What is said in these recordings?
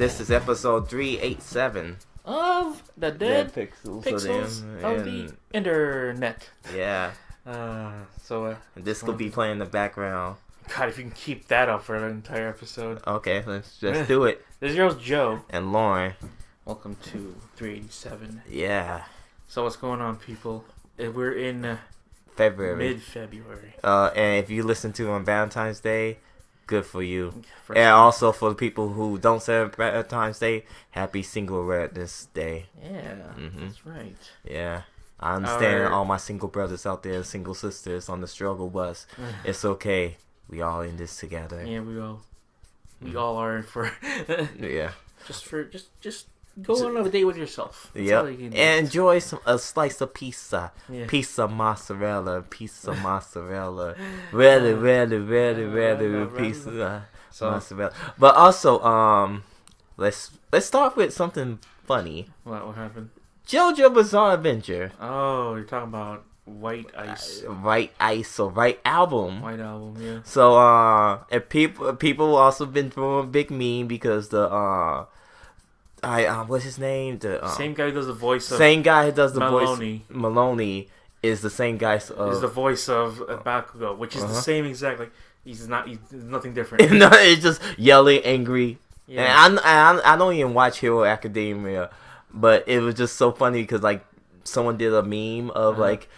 This is episode 387 of the Dead Pixels of the Internet. Yeah. This will be playing in the background. God, if you can keep that up for an entire episode. Okay, let's just do it. This is yours, Joe. And Lauren. Welcome to 387. Yeah. So what's going on, people? We're in February. Mid-February. And if you listen to on Valentine's Day, good for you. And also for the people who don't celebrate Valentine's Day, happy Single Redness Day. Yeah, that's right. Yeah. I understand all my single brothers out there, single sisters on the struggle bus. It's okay. We all in this together. Yeah, we all are for yeah. Just go on a date with yourself. Yeah. And enjoy a slice of pizza. Yeah. Pizza mozzarella. Really pizza mozzarella. But also, let's start with something funny. What happened? JoJo Bizarre Adventure. Oh, you're talking about White Ice. White Ice or White Album. White Album, yeah. So, and people also been throwing a big meme because the what's his name? The same guy who does the voice of voice. Maloney is the same guy. Is the voice of Bakugo, which is the same exact. Like he's nothing different. No, it's just yelling, angry. Yeah. And I don't even watch Hero Academia, but it was just so funny because like someone did a meme of like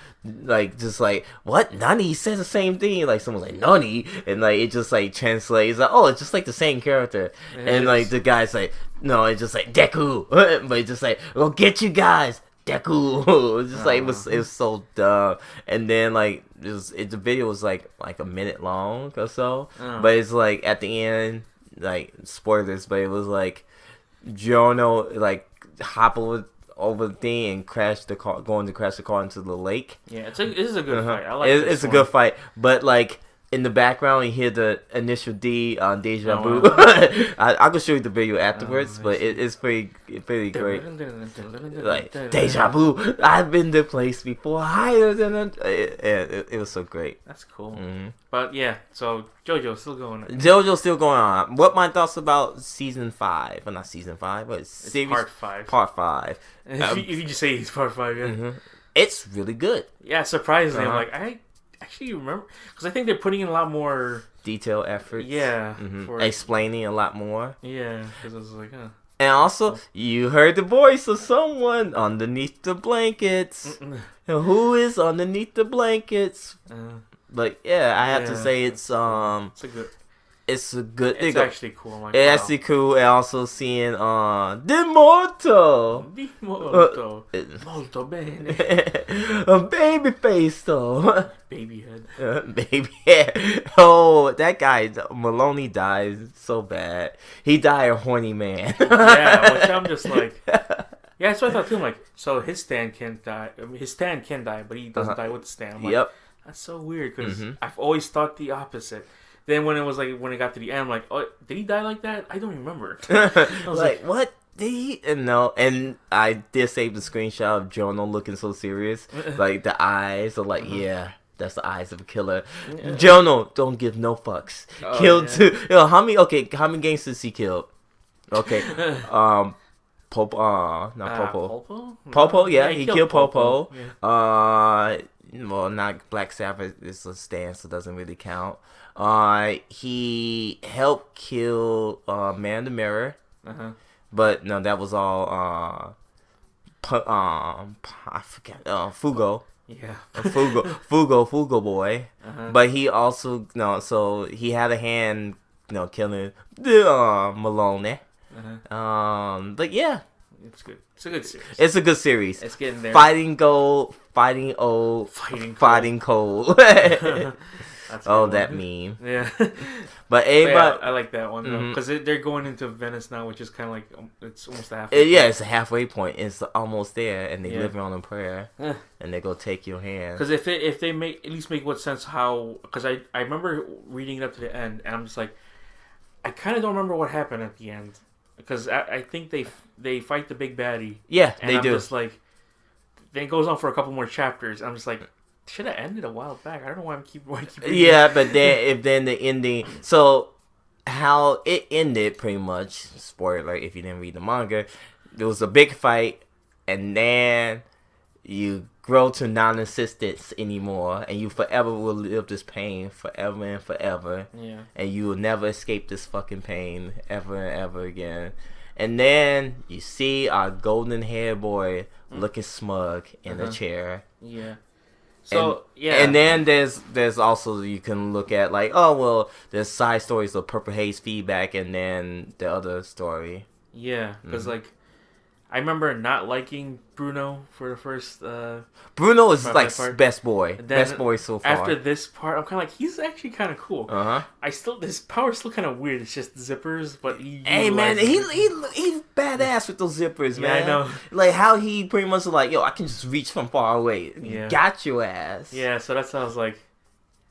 just like what Nani says the same thing, like someone's like Nani, and like it just like translates like, oh, it's just like the same character, and like the guy's like, no, it's just like Deku, but it's just like, we'll get you guys, Deku. It's just like it was so dumb. And then like the video was like a minute long or so, but it's like at the end, like spoilers, but it was like Jono like hop over the thing and going to crash the car into the lake. Yeah, this is a good fight. I like it's a good fight, but like in the background you hear the initial D on Deja Vu. I can show you the video afterwards, but it's pretty great. Like Deja Vu, I've been to place before, higher than it was so great. That's cool. But yeah, so JoJo's still going on. JoJo's still going on. What my thoughts about season 5? Well, not season 5, but series part 5. Part 5. If you just say it's part 5, yeah. It's really good. Yeah, surprisingly, I'm like, I actually remember, because I think they're putting in a lot more detail efforts. Yeah, explaining a lot more. Yeah, because I was like, And also, you heard the voice of someone underneath the blankets. Who is underneath the blankets? But yeah, I have to say it's It's actually cool. Like, it's actually cool, and also seeing Demorto. Molto bene. A baby face though. Baby head. Baby head. Oh, that guy Maloney died so bad. He died a horny man. Yeah, which I'm just like. Yeah, that's what I thought too. I'm like, so his stand can't die. I mean, his stand can die, but he doesn't die with the stand. I'm like, that's so weird because I've always thought the opposite. Then when it got to the end, I'm like, oh, did he die like that? I don't remember. I was like, what? Did he? And no, and I did save the screenshot of Jono looking so serious. Like, the eyes are like, yeah, that's the eyes of a killer. Yeah. Jono, don't give no fucks. Killed two. How many gangsters he killed? Okay. Popo. Popo, yeah, he killed Popo. Yeah. Well, not Black Sabbath. It's a stand, so it doesn't really count. He helped kill Man in the Mirror, but no, that was all. I forget. Fugo. Yeah. Fugo boy. But he also so he had a hand, killing Malone. But yeah. It's good. It's a good series. It's a good series. It's getting there. Fighting gold, fighting old, fighting cold. That meme. Yeah. But everybody, I like that one though, because they're going into Venice now, which is kind of like it's almost a halfway. Yeah, it's a halfway point. It's almost there, and they live on a prayer, and they go take your hand. Because if they at least make what sense how, because I remember reading it up to the end, and I'm just like, I kind of don't remember what happened at the end. Because I think they fight the big baddie. Yeah, and they I'm do. Just like, then it goes on for a couple more chapters. I'm just like, should have ended a while back. I don't know why I'm keep. Yeah, but then the ending. So how it ended, pretty much. Spoiler if you didn't read the manga. There was a big fight, and then you grow to non-existence anymore, and you forever will live this pain forever and forever. Yeah. And you will never escape this fucking pain ever and ever again. And then you see our golden-haired boy looking smug in the chair. Yeah. So and then there's also, you can look at like, oh well, there's side stories of Purple Haze feedback, and then the other story. Yeah, because like I remember not liking Bruno for the first. Bruno is like best boy so far. After this part, I'm kind of like, he's actually kind of cool. His power's still kind of weird. It's just zippers, but hey man, he's badass with those zippers, man. I know. Like how he pretty much like, yo, I can just reach from far away. Yeah. Got your ass. Yeah, so that's how I was like.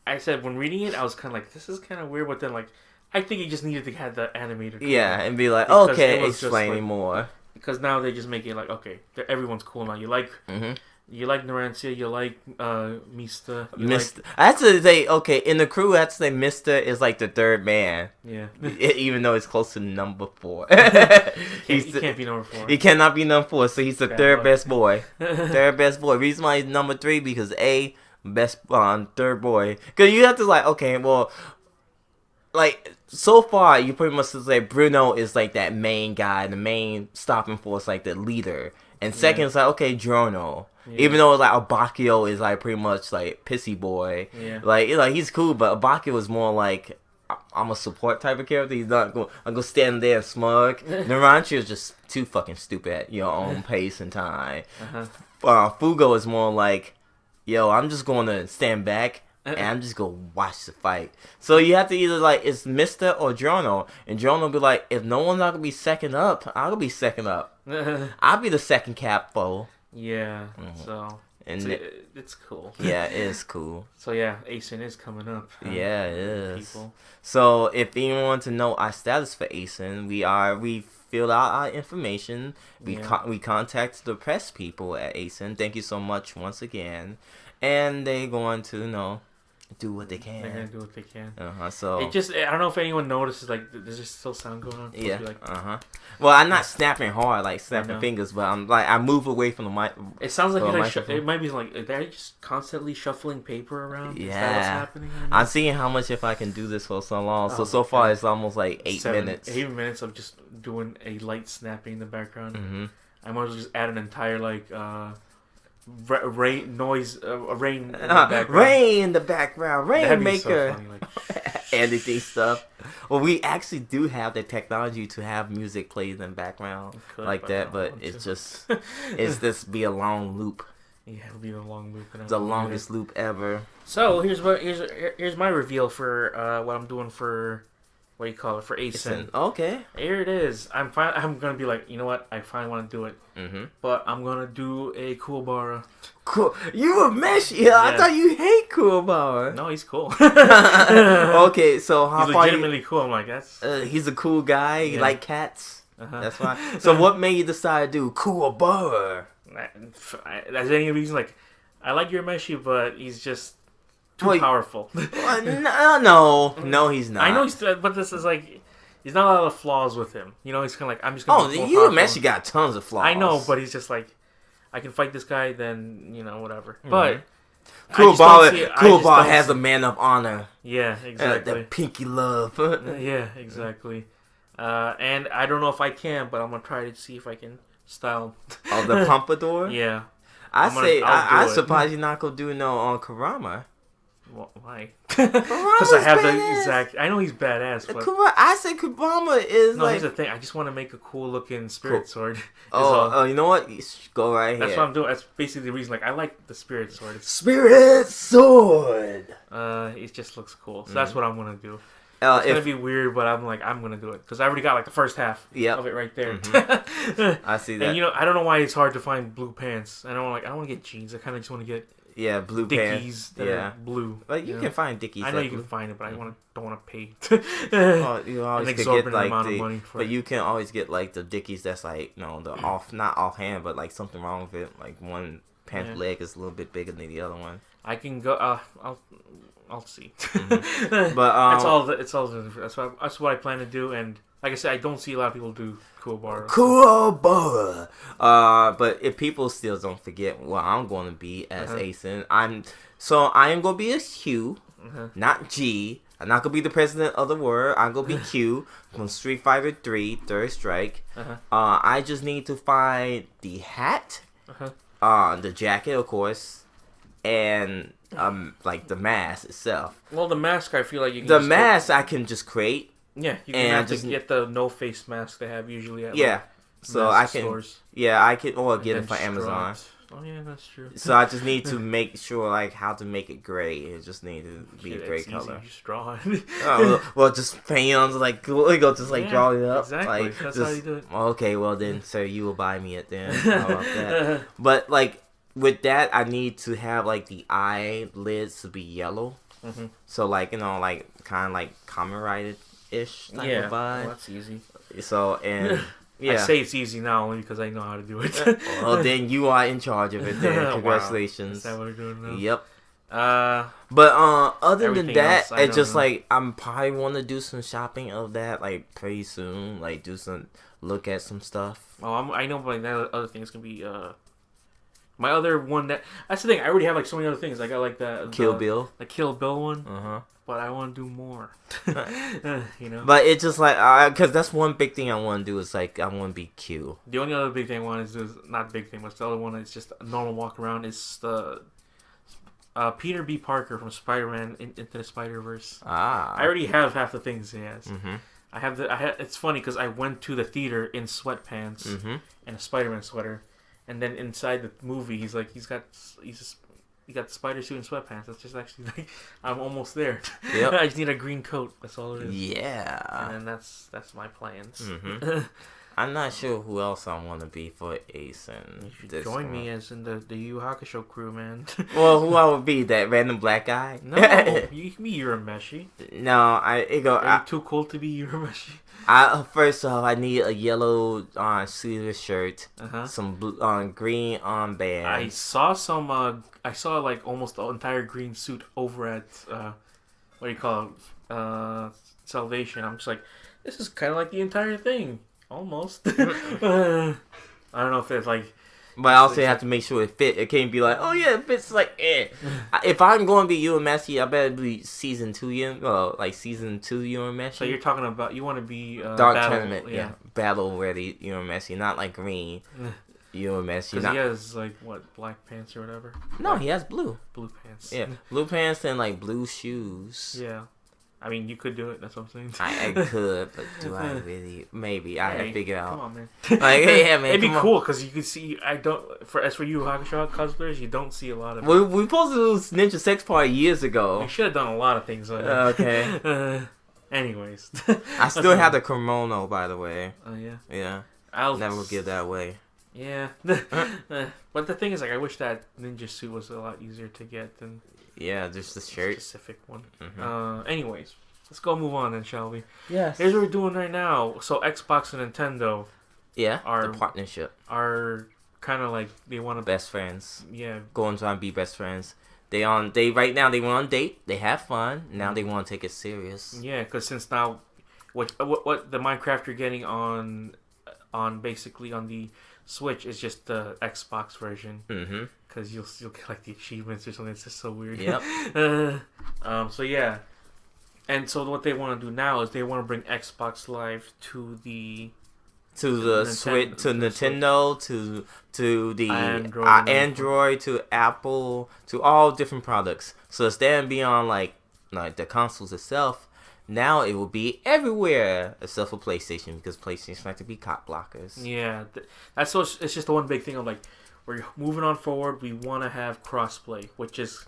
I said when reading it, I was kind of like, this is kind of weird, but then like, I think he just needed to have the animator. Yeah, and be like, okay, explaining like, more. Because now they just make it like, okay, everyone's cool now. You like Narantia, you like Mista. I have to say, okay, in the crew, I have to say Mista is like the third man. Yeah. Even though it's close to number 4. He can't be number 4. He cannot be number 4, so he's the third best boy. Third best boy. Reason why he's number 3, because best third boy. Because you have to like, okay, well, like, so far, you pretty much say Bruno is like that main guy, the main stopping force, like the leader. And second is like, okay, Giorno. Yeah. Even though like Abakio is like pretty much like pissy boy. Yeah. Like he's cool, but Abakio is more like, I'm a support type of character. He's not going to stand there and smug. Naranchi is just too fucking stupid at your own pace and time. Fugo is more like, yo, I'm just going to stand back. And I'm just gonna watch the fight. So you have to either like, it's Mista or Giorno. And Giorno be like, if no one's not gonna be second up, I'll be second up. I'll be the second capo. Yeah. So it's cool. Yeah, it is cool. So yeah, ASIN is coming up. Yeah, it is. People. So if anyone wants to know our status for ASIN, we filled out our information. We contacted the press people at ASIN. Thank you so much once again. And they're going to do what they can. They're gonna do what they can. So it just, I don't know if anyone notices, like, there's just still sound going on. Yeah. Well, I'm not snapping hard, like snapping fingers, but I'm like, I move away from the mic. It sounds like it might be like they're just constantly shuffling paper around. Yeah. Is that what's happening? I'm seeing how much if I can do this for so long. So far it's almost like 8 minutes. 8 minutes of just doing a light snapping in the background. I might as well just add an entire like. Rain noise, rain in the background. Rain in the background, rainmaker, so funny, like, editing stuff. Well, we actually do have the technology to have music played in the background like that, but it's just be a long loop. Yeah, it'll be a long loop. The longest loop ever. So here's my reveal for what I'm doing for. What do you call it? For ASIN. Okay. Here it is. I'm gonna be like, you know what? I finally want to do it. But I'm gonna do a Kuwabara. Cool. You a mesh? Yeah, I thought you hate Kuwabara. No, he's cool. Okay, so how he's far? legitimately cool. I'm like, that's. He's a cool guy. You like cats. That's why. So what made you decide to do Kuwabara? That's any reason. Like, I like your Meshi, but he's just. Too powerful. No, he's not. I know but this is like, he's not a lot of flaws with him. You know, he's kind of like, I'm just gonna. Oh, you actually got tons of flaws. I know, but he's just like, I can fight this guy, then whatever. But Kuwabara has a man of honor. Yeah, exactly. The pinky love. Yeah, exactly. And I don't know if I can, but I'm gonna try to see if I can style. Oh, the Pompadour. Yeah. I'm surprised you're not gonna do no on Kurama. Well, why? Because I have the exact. I know he's badass. But I say Kurama is no. Here's the thing. I just want to make a cool looking spirit sword. Oh, you know what? Go right here. That's what I'm doing. That's basically the reason. Like, I like the spirit sword. Spirit sword. It just looks cool. So that's what I'm gonna do. It's gonna be weird, but I'm gonna do it because I already got like the first half of it right there. I see that. And I don't know why it's hard to find blue pants. I don't want to get jeans. I kind of just want to get. Yeah, blue Dickies pants. that are blue. Like you can find Dickies. I know you can find it, but I don't want to pay. You always an get like amount of money for but you can always get like the Dickies that's like the not offhand, but like something wrong with it, like one pant leg is a little bit bigger than the other one. I can go. I'll see. Mm-hmm. But that's what I plan to do. And like I said, I don't see a lot of people do Kuwabara. But if people still don't forget, well, I'm going to be as Asen. I am going to be a Q, not G. I'm not going to be the president of the world. I'm going to be Q from Street Fighter 3, Third Strike. I just need to find the hat, the jacket, of course, and like the mask itself. Well, the mask, I feel like you can I can just create. Yeah, you can have to get the no face mask they have usually at so I can stores. Yeah, I can get it from Amazon. Oh yeah, that's true. So I just need to make sure like how to make it gray. It just need to be a gray color. You just draw it. well, just paint on like draw it up. Exactly. Like, that's how you do it. Okay, well then, sir, you will buy me it then. How about that? But like with that, I need to have like the eyelids to be yellow. So like like kind of like Kamen Rider-ish type of vibe. Well, that's easy. So and. Yeah. I say it's easy now only because I know how to do it. Well, then you are in charge of it. Then congratulations. Wow. Is that what we're doing now? Yep. But other than that, else, it's just like I'm probably want to do some shopping of that like pretty soon. Like look at some stuff. Oh, I know, but that other thing is gonna be my other one that's the thing. I already have like so many other things. I got like the Kill Bill one. But I want to do more. But it's just like because that's one big thing I want to do is like I want to be Q. The only other big thing I want to do is not big thing, but the other one is just a normal walk around. Is the Peter B. Parker from Spider-Man Into the Spider-Verse. I already have half the things he has. I have it's funny because I went to the theater in sweatpants and a Spider-Man sweater, and then inside the movie he's got the spider suit and sweatpants. That's just actually like I'm almost there. Yep. I just need a green coat. That's all it is. Yeah. And then that's my plans. I'm not sure who else I want to be for Ace and you should join me as in the Yu Hakusho crew, man. Well, who I would be? That random black guy? No, you can be Urameshi. No, Are you too cool to be Urameshi? First off, I need a yellow sleeveless shirt, some blue, green armband. I saw some. I saw like almost the entire green suit over at what do you call it? Salvation. I'm just like, this is kind of like the entire thing, almost. I don't know if it's like. But I also have to make sure it fit. It can't be like, oh yeah, it fits like eh. If I'm going to be Urameshi, I better be season 2 Urameshi. So you're talking about you want to be Dark Tournament, battle ready Urameshi, not like green Urameshi. Because he has like what, black pants or whatever. No, he has blue pants. Yeah, blue pants and like blue shoes. Yeah. I mean, you could do it. That's what I'm saying. I could, but do I really? Maybe I have to figure out. Come on, man. Like, yeah, man. It'd be cool because you could see. As for you Hakusho cosplayers, you don't see a lot of. We supposed to do Ninja Sex Party years ago. We should have done a lot of things. Okay. Anyways, I still have the kimono, by the way. Oh yeah. Yeah. I'll never give that away. Yeah. But the thing is, like, I wish that ninja suit was a lot easier to get than. Yeah, just the shirt. Specific one. Anyways, let's go move on then, shall we? Yes. Here's what we're doing right now. So Xbox and Nintendo. Yeah. The partnership. Are kind of like they want to best friends. Yeah. Going to be best friends. Right now they went on a date. They have fun. Now they want to take it serious. Yeah, because since now, what the Minecraft you're getting on basically on the Switch is just the Xbox version. Because you'll get like the achievements or something. It's just so weird. Yep. So yeah, and so what they want to do now is they want to bring Xbox Live to the Switch, to Nintendo, to the Android, to Apple, to all different products. So instead of being on like the consoles itself, now it will be everywhere except for PlayStation because PlayStation like to be cock blockers. Yeah, that's so. It's just the one big thing of like. We're moving on forward. We want to have crossplay, which is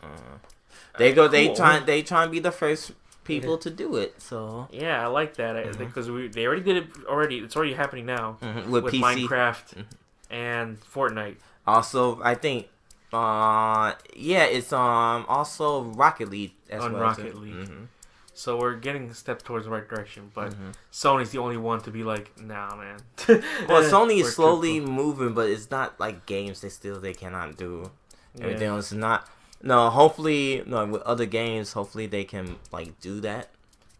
they cool. They try and be the first people to do it. So yeah, I like that because they already did it already. It's already happening now with PC. Minecraft and Fortnite. Also, I think it's also Rocket League as well. Rocket League. So we're getting a step towards the right direction, but Sony's the only one to be like, nah, man. Well, Sony is slowly moving, but it's not like games they cannot do. Everything else is not. No, hopefully, with other games, hopefully they can like do that.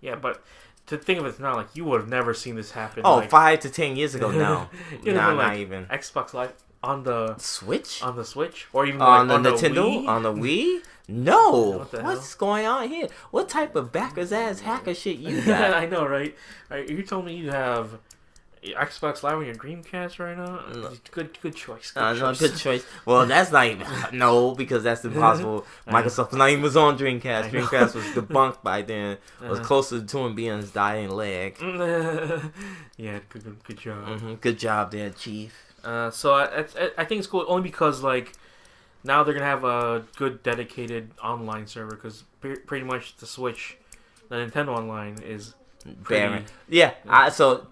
Yeah, but to think of it now, like you would have never seen this happen. Oh, like, 5 to 10 years ago now. Not even. Xbox Live on the Switch? On the Switch? Or even on like, the on Nintendo? The Wii? On the Wii? No. What's going on here? What type of backers ass hacker shit you got? I know, right? You told me you have Xbox Live on your Dreamcast right now? Good choice. Good choice. Well, that's not even... No, because that's impossible. Microsoft not even was on Dreamcast. Dreamcast was debunked by then. It was closer to him being his dying leg. Yeah, good job. Good job there, Chief. So I think it's cool only because, like, now they're going to have a good dedicated online server because pretty much the Switch, the Nintendo Online is... So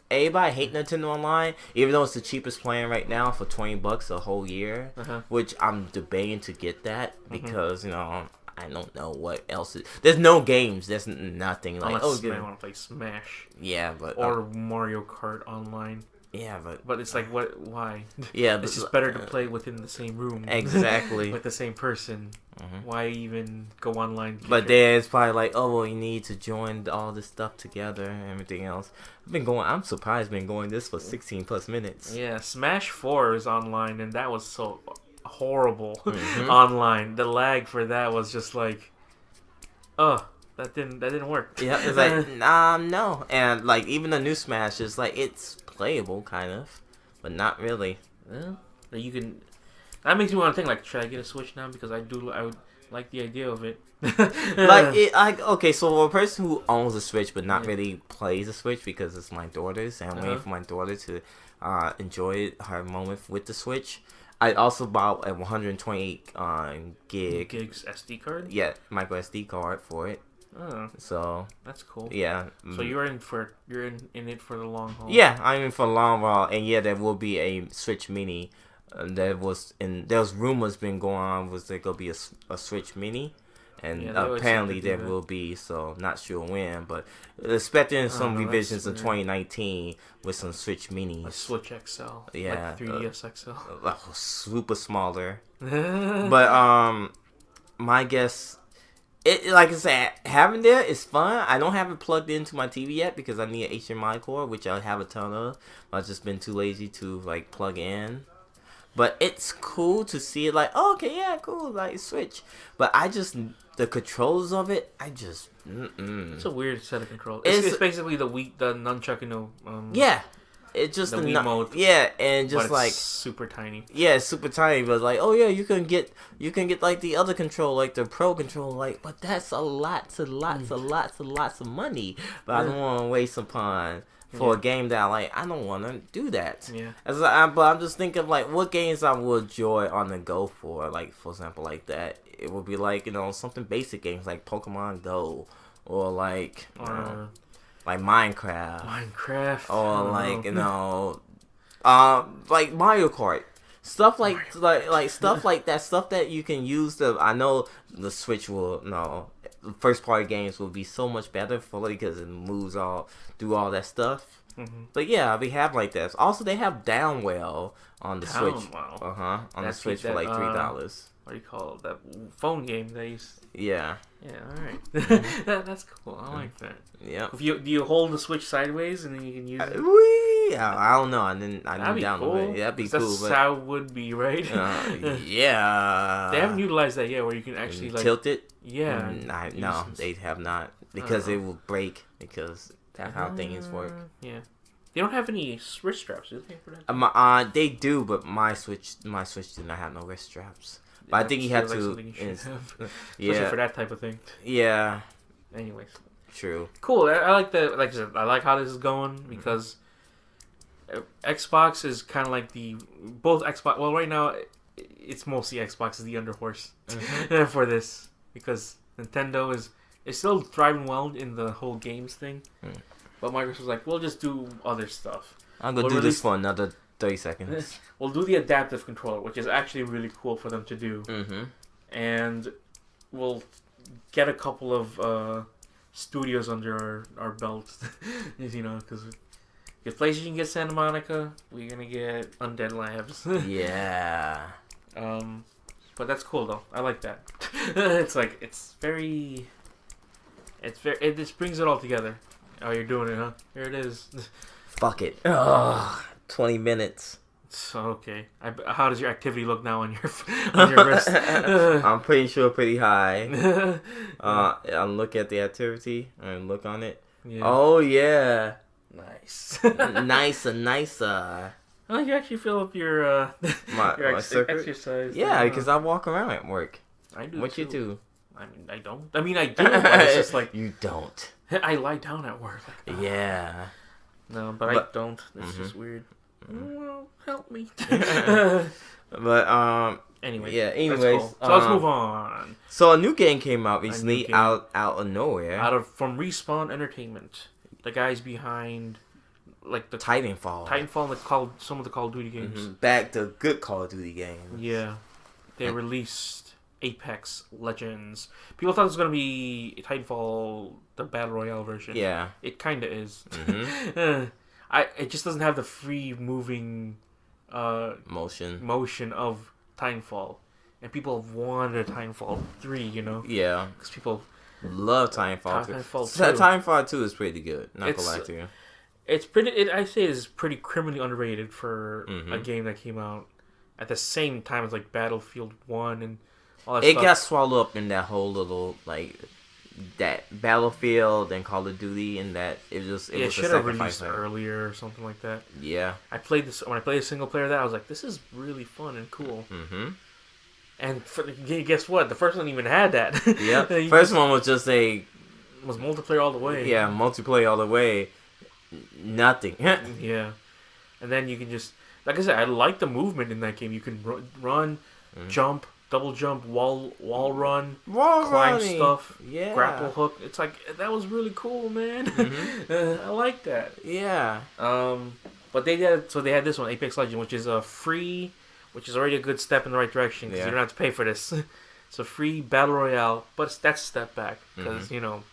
everybody hate Nintendo Online, even though it's the cheapest plan right now for $20 a whole year, which I'm debating to get that because I don't know what else. There's no games. There's nothing like. Unless I want to play Smash. Yeah, but or Mario Kart Online. Yeah, but it's like what? Why? Yeah, it's just better to play within the same room. Exactly. With the same person. Why even go online? But then it's probably like, oh well, you need to join all this stuff together and everything else. I'm surprised. Been going this for 16+ minutes. Yeah, Smash 4 is online, and that was so horrible online. The lag for that was just like, that didn't work. Yeah, it's like no, and like even the new Smash is like it's playable kind of, but not really. Well, you can. That makes me want to think like, should I get a Switch now? Because I would like the idea of it. Okay, so for a person who owns a Switch but not really plays a Switch because it's my daughter's, and I'm waiting for my daughter to enjoy her moment with the Switch. I also bought a 128 gigs SD card. Yeah, micro SD card for it. Oh, so that's cool. Yeah. So you're in it for the long haul. Yeah, I'm in for the long haul, and yeah, there will be a Switch Mini. There's rumors been going on was there gonna be a Switch Mini, and apparently there will be. So not sure when, but expecting some revisions in 2019 with some Switch Minis. A Switch XL. Yeah. Like 3DS XL. Super smaller. But my guess. Like I said, having there is fun. I don't have it plugged into my TV yet because I need an HDMI cord, which I have a ton of. I've just been too lazy to like plug in. But it's cool to see it like, oh, okay, yeah, cool, like Switch. But the controls of it, It's a weird set of controls. It's basically the nunchuck, yeah. It's just the Wiimote. Yeah, and just like super tiny. Yeah, it's super tiny, but like, oh yeah, you can get like the other control, like the Pro control, like, but that's lots of money. But I don't want to waste upon for a game that I don't want to do that. Yeah. But I'm just thinking like what games I would enjoy on the go for, like for example, like that. It would be like something basic games like Pokemon Go or like. Like Minecraft. Or like Mario Kart. Stuff like stuff like that. Stuff that you can use I know the Switch will first party games will be so much better for it because it do all that stuff. But yeah, we have like that. Also, they have Downwell on the Switch. On the Switch for like $3. What do you call it? That phone game they used. Yeah. Yeah. All right. That's cool. I like that. Yeah. Do you hold the Switch sideways and then you can use it? I don't know. I didn't download cool. it. That'd be That's cool. That's how it would be, right? Yeah. They haven't utilized that yet, where you can actually tilt it. Yeah. No, they have not because it will break because that's how things work. Yeah. They don't have any wrist straps, do they? For that? They do, but my Switch did not have no wrist straps. But I think you have to. Especially for that type of thing. Yeah. Anyways. True. Cool. I like I like how this is going because Xbox is kind of like both Xbox. Well, right now it's mostly Xbox is the underhorse for this because Nintendo is still thriving well in the whole games thing. But Microsoft was like, we'll just do other stuff. I'm gonna do this for another 30 seconds. We'll do the adaptive controller, which is actually really cool for them to do. And we'll get a couple of studios under our belts, because if PlayStation gets Santa Monica, we're gonna get Undead Labs. Yeah. But that's cool though. I like that. It just brings it all together. Oh, you're doing it, huh? Here it is. Fuck it. Oh, 20 minutes. So, okay. How does your activity look now on your wrist? I'm pretty sure pretty high. I'll look at the activity and look on it. Yeah. Oh, yeah. Nice. Nicer. How do you actually fill up your your exercise? Yeah, because I walk around at work. I do. What too. You do? I don't. I mean, I do, but it's just like... You don't. I lie down at work. Like, yeah. No, but I don't. It's just weird. Well, help me. But, anyway. Yeah, anyways. Cool. So let's move on. So a new game came out recently out of nowhere. From Respawn Entertainment. The guys behind... like the Titanfall and some of the Call of Duty games. Back to good Call of Duty games. Yeah. They released Apex Legends. People thought it was going to be Titanfall, the Battle Royale version. Yeah. It kind of is. It just doesn't have the free moving motion of Titanfall. And people have wanted Titanfall 3, you know? Yeah. Because people love Titanfall 2. Titanfall 2 is pretty good. Not gonna lie to you. It's I say it's pretty criminally underrated for a game that came out at the same time as like Battlefield 1 and all that stuff. It got swallowed up in that whole little like that Battlefield and Call of Duty and that it was should have released earlier or something like that. Yeah. When I played a single player that I was like, this is really fun and cool. And guess what? The first one even had that. Yeah. First one was just was multiplayer all the way. Yeah, multiplayer all the way. Nothing. Yeah. And then you can just, like I said, I like the movement in that game. You can run, jump, double jump, wall run, climb stuff, grapple hook. It's like, that was really cool, man. I like that. Yeah. But they had this one, Apex Legends, which is free, which is already a good step in the right direction because you don't have to pay for this. It's a free battle royale, but that's a step back because you know,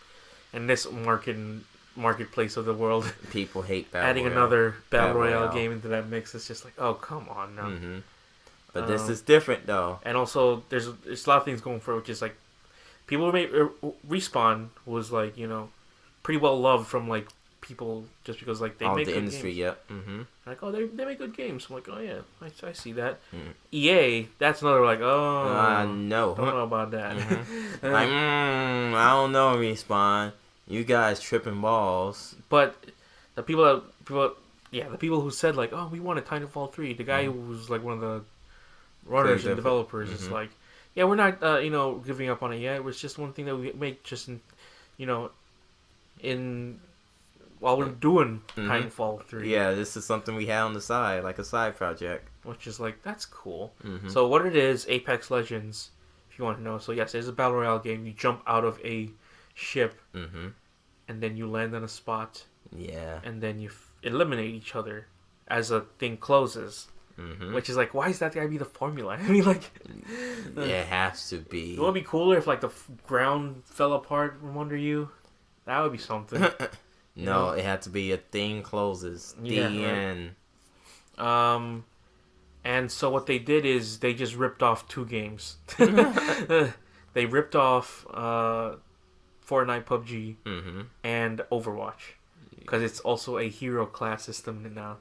in this marketplace of the world, people hate adding another battle royale game into that mix. It's just like, oh, come on now. But this is different though, and also there's a lot of things going for it, which is like people Respawn was like, you know, pretty well loved from like people just because like they make the good industry games. Like, oh, they make good games. I'm like, oh yeah, I see that. EA, that's another like, oh no, don't know about that. Like, I don't know, Respawn. You guys tripping balls. But the people who said like, oh, we wanted Titanfall 3, the guy who was like one of the runners and developers is like, yeah, we're not giving up on it yet. It was just one thing that we make just while we're doing Titanfall 3. Yeah, this is something we had on the side, like a side project. Which is like, that's cool. So what it is, Apex Legends, if you want to know. So yes, it's a battle royale game. You jump out of a ship, and then you land on a spot. Yeah. And then you eliminate each other as a thing closes. Which is like, why is that gotta be the formula? I mean, like, it has to be. It would be cooler if like the ground fell apart from under you. That would be something. No, it had to be a thing closes. The end. And so what they did is they just ripped off 2 games. They ripped off Fortnite, PUBG, and Overwatch, because it's also a hero class system now.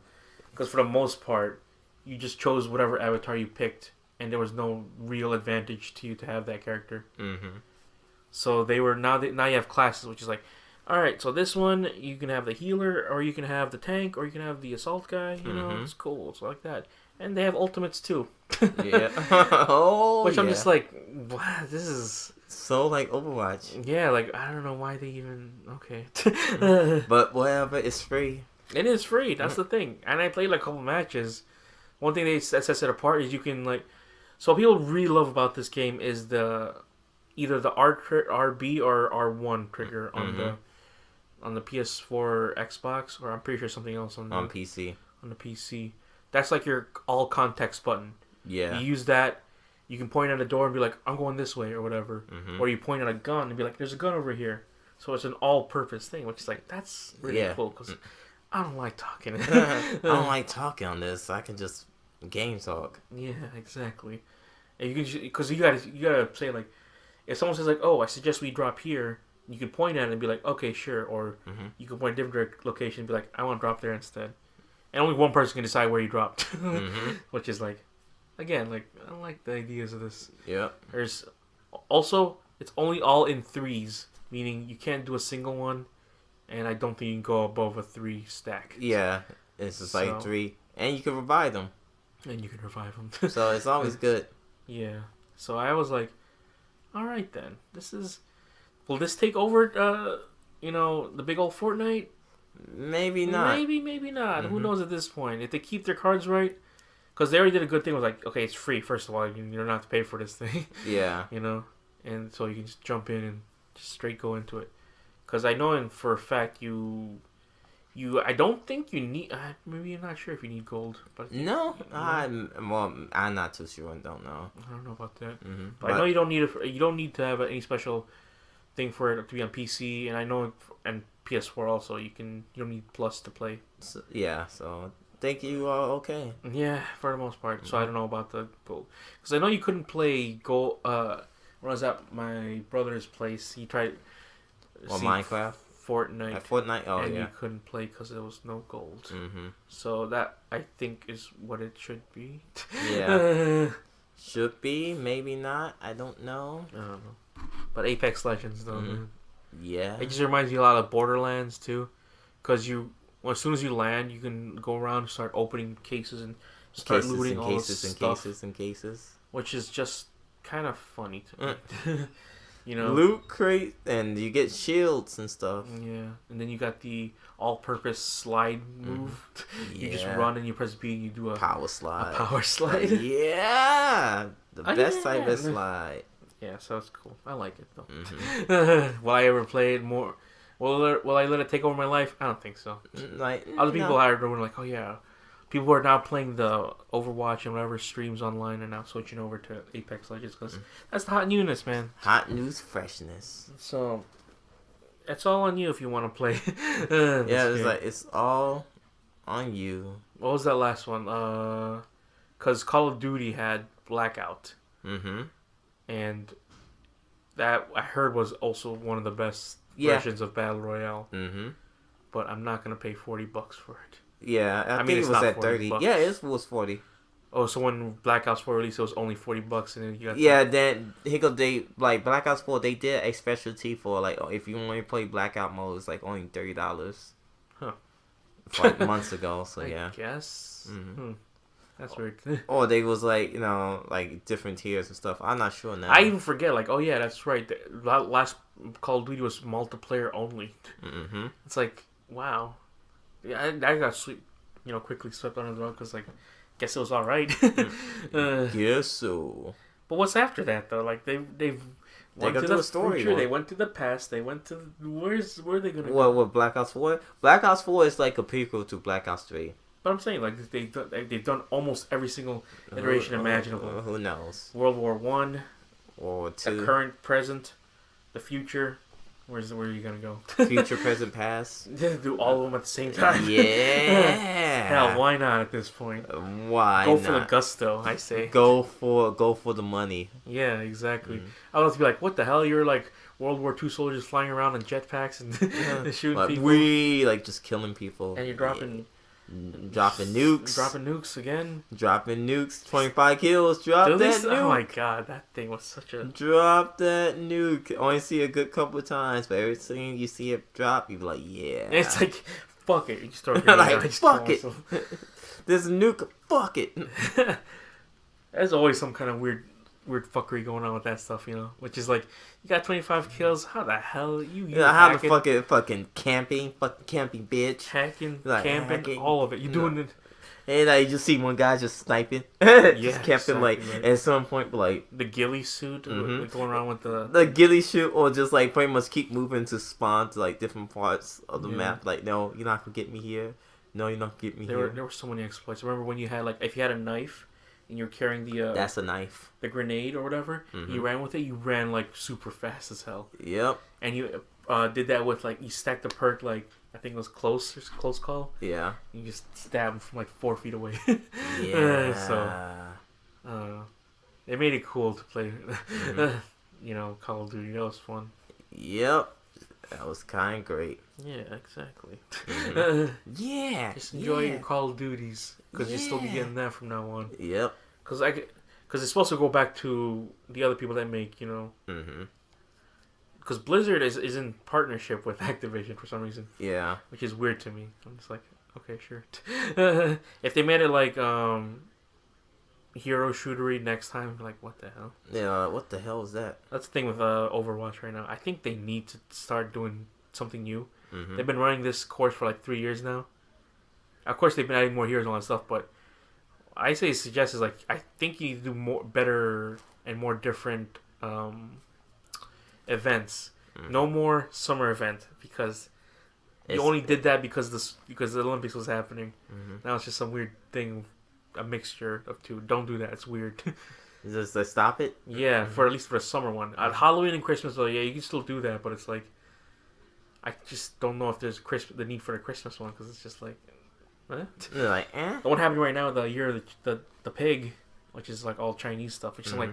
Because for the most part, you just chose whatever avatar you picked, and there was no real advantage to you to have that character. So they were now you have classes, which is like, all right, so this one you can have the healer, or you can have the tank, or you can have the assault guy. You know, it's cool. It's like that, and they have ultimates too. Which I'm just like, wow, this is so like Overwatch. Yeah, like I don't know why they even okay. But whatever, it's free. It is free. That's the thing. And I played like a couple matches. One thing that sets it apart is you can like. So what people really love about this game is either the RB or R1 trigger on the PS4, Xbox, or I'm pretty sure something else on PC. On the PC, that's like your all context button. Yeah. You use that. You can point at a door and be like, I'm going this way or whatever. Or you point at a gun and be like, there's a gun over here. So it's an all-purpose thing, which is like, that's really cool because I don't like talking. I don't like talking on this. I can just game talk. Yeah, exactly. And you can because you gotta say like, if someone says like, oh, I suggest we drop here, you can point at it and be like, okay, sure, or you can point a different location and be like, I want to drop there instead. And only one person can decide where you dropped, which is like, again, like I don't like the ideas of this. Yeah. There's also it's only all in threes, meaning you can't do a single one, and I don't think you can go above a 3 stack. Yeah, it's just like 3, and you can revive them. And you can revive them. So it's always good. Yeah. So I was like, all right then, will this take over? The big old Fortnite. Maybe not. Maybe not. Who knows at this point? If they keep their cards right, because they already did a good thing. It was like, okay, it's free. First of all, you don't have to pay for this thing. Yeah. And so you can just jump in and just straight go into it. Because I know for a fact I don't think you need. Maybe you're not sure if you need gold, but no, I'm not too sure. I don't know. I don't know about that. But I know you don't need you don't need to have any special thing for it to be on PC, and I know and PS4 also. You don't need Plus to play. So I think you are okay. Yeah, for the most part. So I don't know about the gold, because I know you couldn't play gold. When I was at my brother's place, he tried. Minecraft. Fortnite. And you couldn't play because there was no gold. So that, I think, is what it should be. Yeah. Should be, maybe not. I don't know. But Apex Legends, though, man. Yeah. It just reminds me a lot of Borderlands, too. Because as soon as you land, you can go around and start opening cases and start looting all this stuff. Cases. Which is just kind of funny to me. Loot crate, and you get shields and stuff. Yeah, and then you got the all-purpose slide move. You just run and you press B and you do a power slide. Yeah, the best type of slide. Yeah, so it's cool. I like it though. Will I ever play it more? Will I let it take over my life? I don't think so. Other people are doing like, oh yeah. People who are now playing the Overwatch and whatever streams online are now switching over to Apex Legends because that's the hot newness, man. Hot news freshness. So, it's all on you if you want to play. It's all on you. What was that last one? Because Call of Duty had Blackout. And that, I heard, was also one of the best versions of Battle Royale. But I'm not going to pay $40 for it. Yeah, I think it was at 30. Yeah, it was 40. Oh, so when Black Ops 4 released, it was only $40, and then you got then Black Ops 4, they did a specialty for like if you only play Blackout mode, it's like only $30. Huh. Like months ago, so I guess. That's weird. Or they was like like different tiers and stuff. I'm not sure now. I even forget oh yeah, that's right. The last Call of Duty was multiplayer only. It's like, wow. Yeah, I got quickly swept under the rug because guess it was all right. Guess so. But what's after that though? Like they've went to the story. Future, they went to the past. They went to where are they gonna go? What Black Ops 4? Black Ops 4 is like a prequel to Black Ops 3. But I'm saying they've done almost every single iteration imaginable. Who knows? World War I, World War II, the current, present, the future. Where are you gonna go? Future, present, past. Do all of them at the same time. Yeah. Hell, why not at this point? Why go not? for the gusto, I say. Go for the money. Yeah, exactly. I was to be like, what the hell? You're like World War II soldiers flying around in jetpacks and shooting people. We just killing people. And you're dropping nukes. Dropping nukes again. Dropping nukes. 25 kills. Drop that nuke. Oh my god, that thing was such a... Drop that nuke. Only see it a good couple of times, but every time you see it drop, you be like, yeah. It's like, fuck it. You start like, fuck it. There's a nuke. Fuck it. There's always some kind of weird fuckery going on with that stuff, which is like, you got 25 kills, how the hell how the fucking camping bitch, hacking, camping, all of it, doing it, and you just see one guy just sniping, just camping, exactly, at some point, the ghillie suit, going around with the ghillie suit, or just pretty much keep moving to spawn to different parts of the map, no, you're not gonna get me here, no, you're not gonna get me here. There were so many exploits. Remember when you had if you had a knife and you're carrying the that's a knife, the grenade or whatever, you ran with it, you ran super fast as hell. Yep. And you did that with you stacked the perk I think it was close call. Yeah. You just stab him from 4 feet away. Yeah. So They made it cool to play. Call of Duty. That was fun. Yep. That was kind of great. Yeah, exactly. Yeah. Just enjoy your Call of Duties because you still be getting that from now on. Yep. Because it's supposed to go back to the other people that make, Because Blizzard is in partnership with Activision for some reason. Yeah. Which is weird to me. I'm just like, okay, sure. If they made it like hero shootery next time, I'm like, what the hell? Yeah, what the hell is that? That's the thing with Overwatch right now. I think they need to start doing something new. Mm-hmm. They've been running this course for like 3 years now. Of course, they've been adding more heroes and all that stuff, but I suggest is like I think you need to do better and more different events. Mm-hmm. No more summer event because you only did that because the Olympics was happening. Mm-hmm. Now it's just some weird thing. A mixture of two. Don't do that. It's weird. Just to stop it? Yeah, mm-hmm. For at least for a summer one. At Halloween and Christmas, though, yeah, you can still do that, but it's like I just don't know if there's the need for the Christmas one because it's just like, You're like, eh? The one happening right now, the year of the pig, which is like all Chinese stuff, which is like,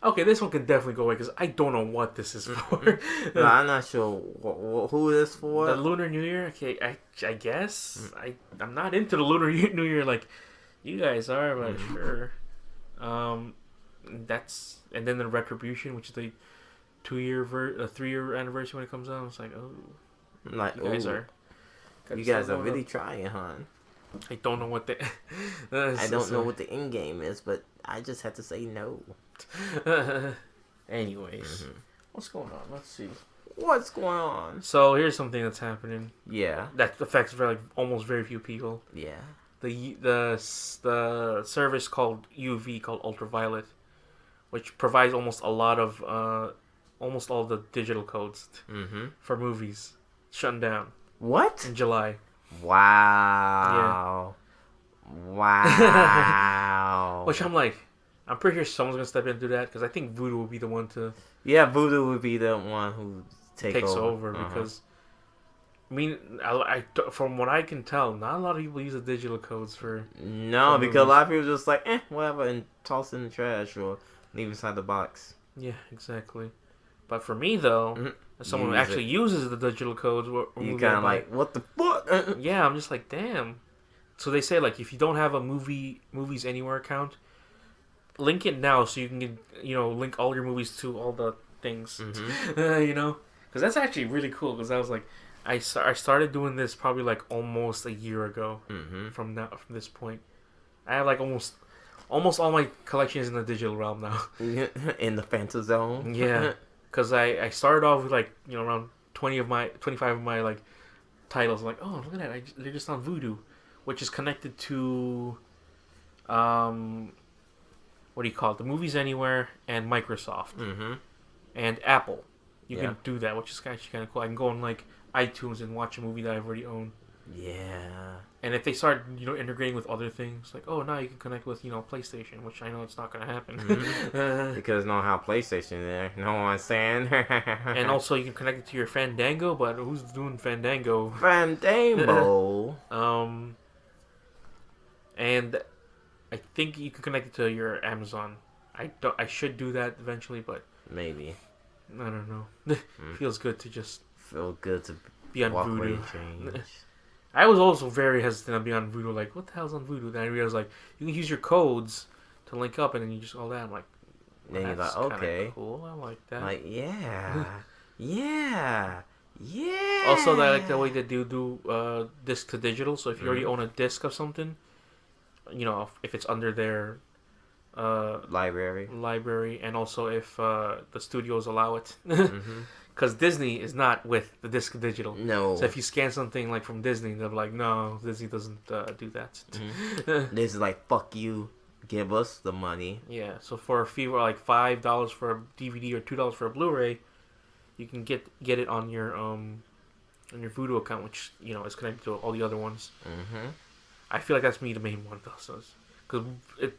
okay, this one can definitely go away because I don't know what this is for. No, I'm not sure who it is for. The Lunar New Year. Okay, I guess I'm not into the Lunar New Year like. You guys are, but sure. And then the Retribution, which is the 3-year anniversary when it comes out. It's like, oh, like, you guys are. You guys are really trying, huh? I don't know what the. I don't know what the end game is, but I just had to say no. Anyways, what's going on? Let's see. What's going on? So here's something that's happening. Yeah. That affects almost very few people. Yeah. The service called UV, called Ultraviolet, which provides almost all the digital codes for movies, shutting down. What? In July. Wow. Yeah. Wow. Which I'm pretty sure someone's gonna step in and do that because I think Voodoo will be the one to. Yeah, Voodoo would be the one who takes over because. I mean, from what I can tell, not a lot of people use the digital codes for. No, because a lot of people just like, whatever, and toss it in the trash or leave inside the box. Yeah, exactly. But for me, though, as someone who actually uses the digital codes, you kind of like, what the fuck? Yeah, I'm just like, damn. So they say, like, if you don't have a Movies Anywhere account, link it now so you can, link all your movies to all the things. Because that's actually really cool. Because I was like. I started doing this probably like almost a year ago. From this point, I have like almost all my collections in the digital realm now. In the Phantom Zone. Yeah, because I started off with like around 25 of my like titles. I'm like, oh, look at that! They're just on Vudu, which is connected to what do you call it? The Movies Anywhere and Microsoft and Apple. You can do that, which is actually kind of cool. I can go on like iTunes and watch a movie that I've already owned. Yeah. And if they start, integrating with other things, like, oh, now you can connect with, PlayStation, which I know it's not going to happen. Because no how PlayStation there. No one's saying. And also you can connect it to your Fandango, but who's doing Fandango? Fandango. And I think you can connect it to your Amazon. I should do that eventually, but maybe. I don't know. Feels good to just feel good to be on Voodoo. I was also very hesitant to be on Voodoo. Like, what the hell's on Voodoo? Then I realized, like, you can use your codes to link up, and then you just all that. I'm like, well, then you're like, okay, cool. I like that. Like, yeah, yeah. Also, I like the way they do disc to digital. So if you already own a disc of something, if it's under their library, and also if the studios allow it. Because Disney is not with the disc digital. No. So if you scan something like from Disney, they're like, no, Disney doesn't do that. This is like, fuck you, give us the money. Yeah. So for a fee of like $5 for a DVD or $2 for a Blu-ray, you can get it on your Vudu account, which is connected to all the other ones. I feel like that's the main one though. So because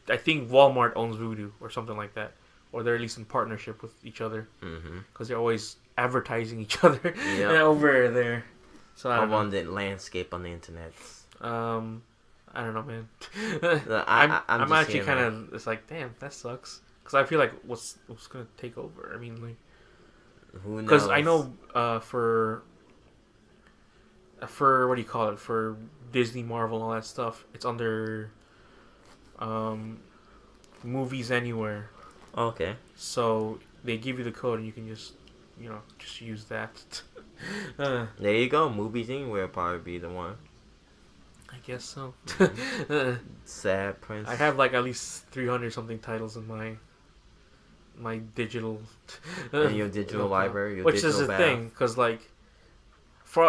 I think Walmart owns Vudu or something like that, or they're at least in partnership with each other. Because they're always advertising each other over there. So I want the landscape on the internet. I don't know, man. I'm actually kind of. It's like, damn, that sucks. Because I feel like what's gonna take over? I mean, like, who knows? Because I know for what do you call it, for Disney, Marvel, and all that stuff, it's under Movies Anywhere. Okay. So they give you the code and you can just use that. There you go. Movies Anywhere probably be the one. I guess so. Sad Prince. I have like at least 300 something titles in my digital. In your digital library, which is the thing, because like,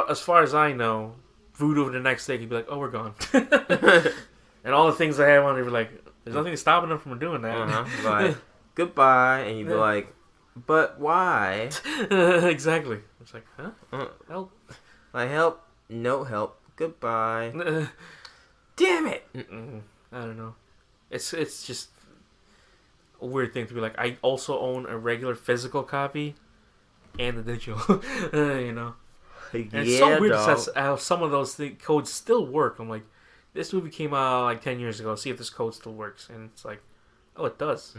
as far as I know, Voodoo the next day could be like, "Oh, we're gone," and all the things I have on there be like, "There's nothing stopping them from doing that." Like, goodbye, and you'd be like, "But why?" Exactly. It's like, huh? Help. Like, help. No help. Goodbye. Damn it. I don't know. It's just a weird thing to be like. I also own a regular physical copy and the digital. You know. And it's so weird how some of those codes still work. I'm like, this movie came out like 10 years ago. See if this code still works. And it's like, oh, it does.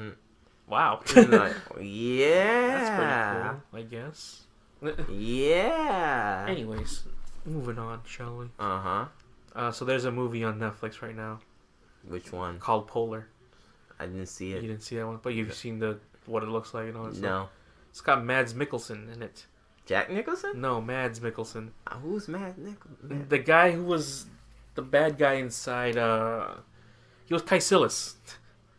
Wow. Like, yeah. That's pretty cool, I guess. Yeah. Anyways, moving on, shall we? So there's a movie on Netflix right now. Which one? Called Polar. I didn't see it. You didn't see that one, but you've seen what it looks like and all that stuff. No. It's got Mads Mikkelsen in it. Jack Nicholson? No, Mads Mikkelsen. Who's Mads Nicholson? The guy who was the bad guy inside. He was Caecilius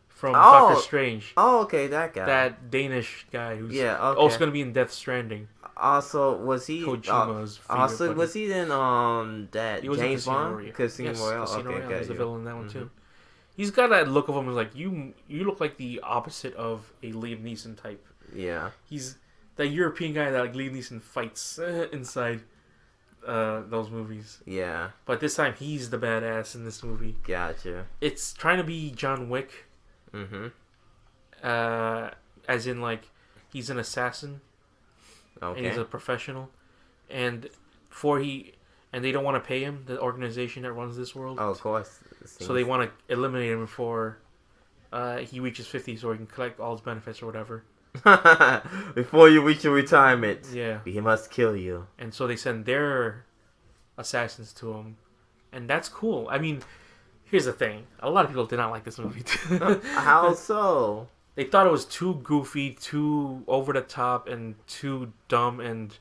from Doctor Strange. Oh, okay, that guy. That Danish guy who's okay. going to be in Death Stranding. Also, was he? Kojima's also, was he in that James Bond? Casino Royale. Okay, okay. He's the villain in that one too. He's got that look of him. Like you look like the opposite of a Liam Neeson type. Yeah. He's that European guy that like Liam Neeson fights inside those movies. Yeah. But this time he's the badass in this movie. Gotcha. It's trying to be John Wick. As in like he's an assassin. Okay. And he's a professional, and they don't want to pay him, the organization that runs this world. Oh, of course. So they want to eliminate him before he reaches 50, so he can collect all his benefits or whatever. Before you reach your retirement, yeah, he must kill you. And so they send their assassins to him, and that's cool. I mean, here's the thing: a lot of people did not like this movie. How so? They thought it was too goofy, too over the top, and too dumb, and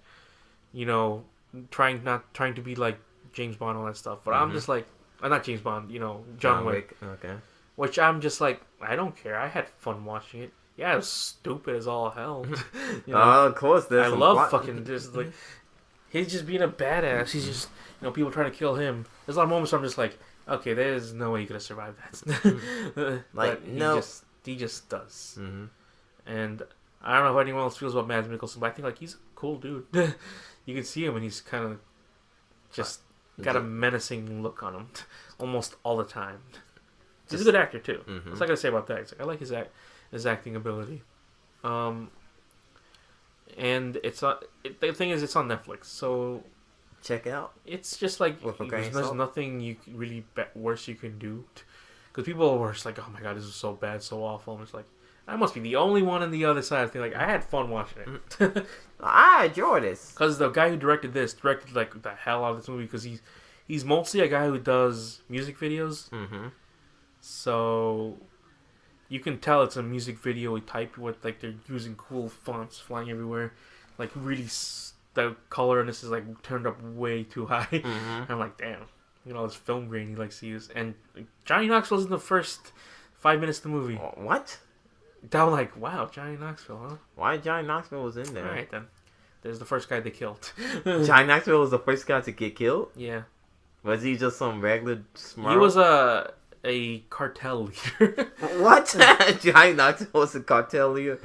trying to be like James Bond and all that stuff. But I'm just like, not James Bond, John Wick. Okay. Which I'm just like, I don't care. I had fun watching it. Yeah, it was stupid as all hell. Of course. I love fucking just like he's just being a badass. He's just people trying to kill him. There's a lot of moments where I'm just like, okay, there's no way you could have survived that. Like no. He just does. And I don't know how anyone else feels about Mads Mikkelsen, but I think like he's a cool dude. You can see him and he's kind of just got a menacing look on him almost all the time. He's a good actor too. That's all I gotta say about that. It's like, I like his acting ability. And the thing is, it's on Netflix, so check it out. It's just like there's nothing really worse you can do. Because people were just like, oh my god, this is so bad, so awful. I'm just like, I must be the only one on the other side of the thing. Like, I had fun watching it. I enjoy this. Because the guy who directed like the hell out of this movie. Because he's mostly a guy who does music videos. So you can tell it's a music video type with like they're using cool fonts flying everywhere. Like really, the color in this is like turned up way too high. And I'm like, damn. This film grain he likes to use. And Johnny Knoxville's in the first 5 minutes of the movie. What? I'm like, wow, Johnny Knoxville, huh? Why Johnny Knoxville was in there? Alright then. There's the first guy they killed. Johnny Knoxville was the first guy to get killed? Yeah. Was he just some regular smart? He was a cartel leader. What? Johnny Knoxville was a cartel leader?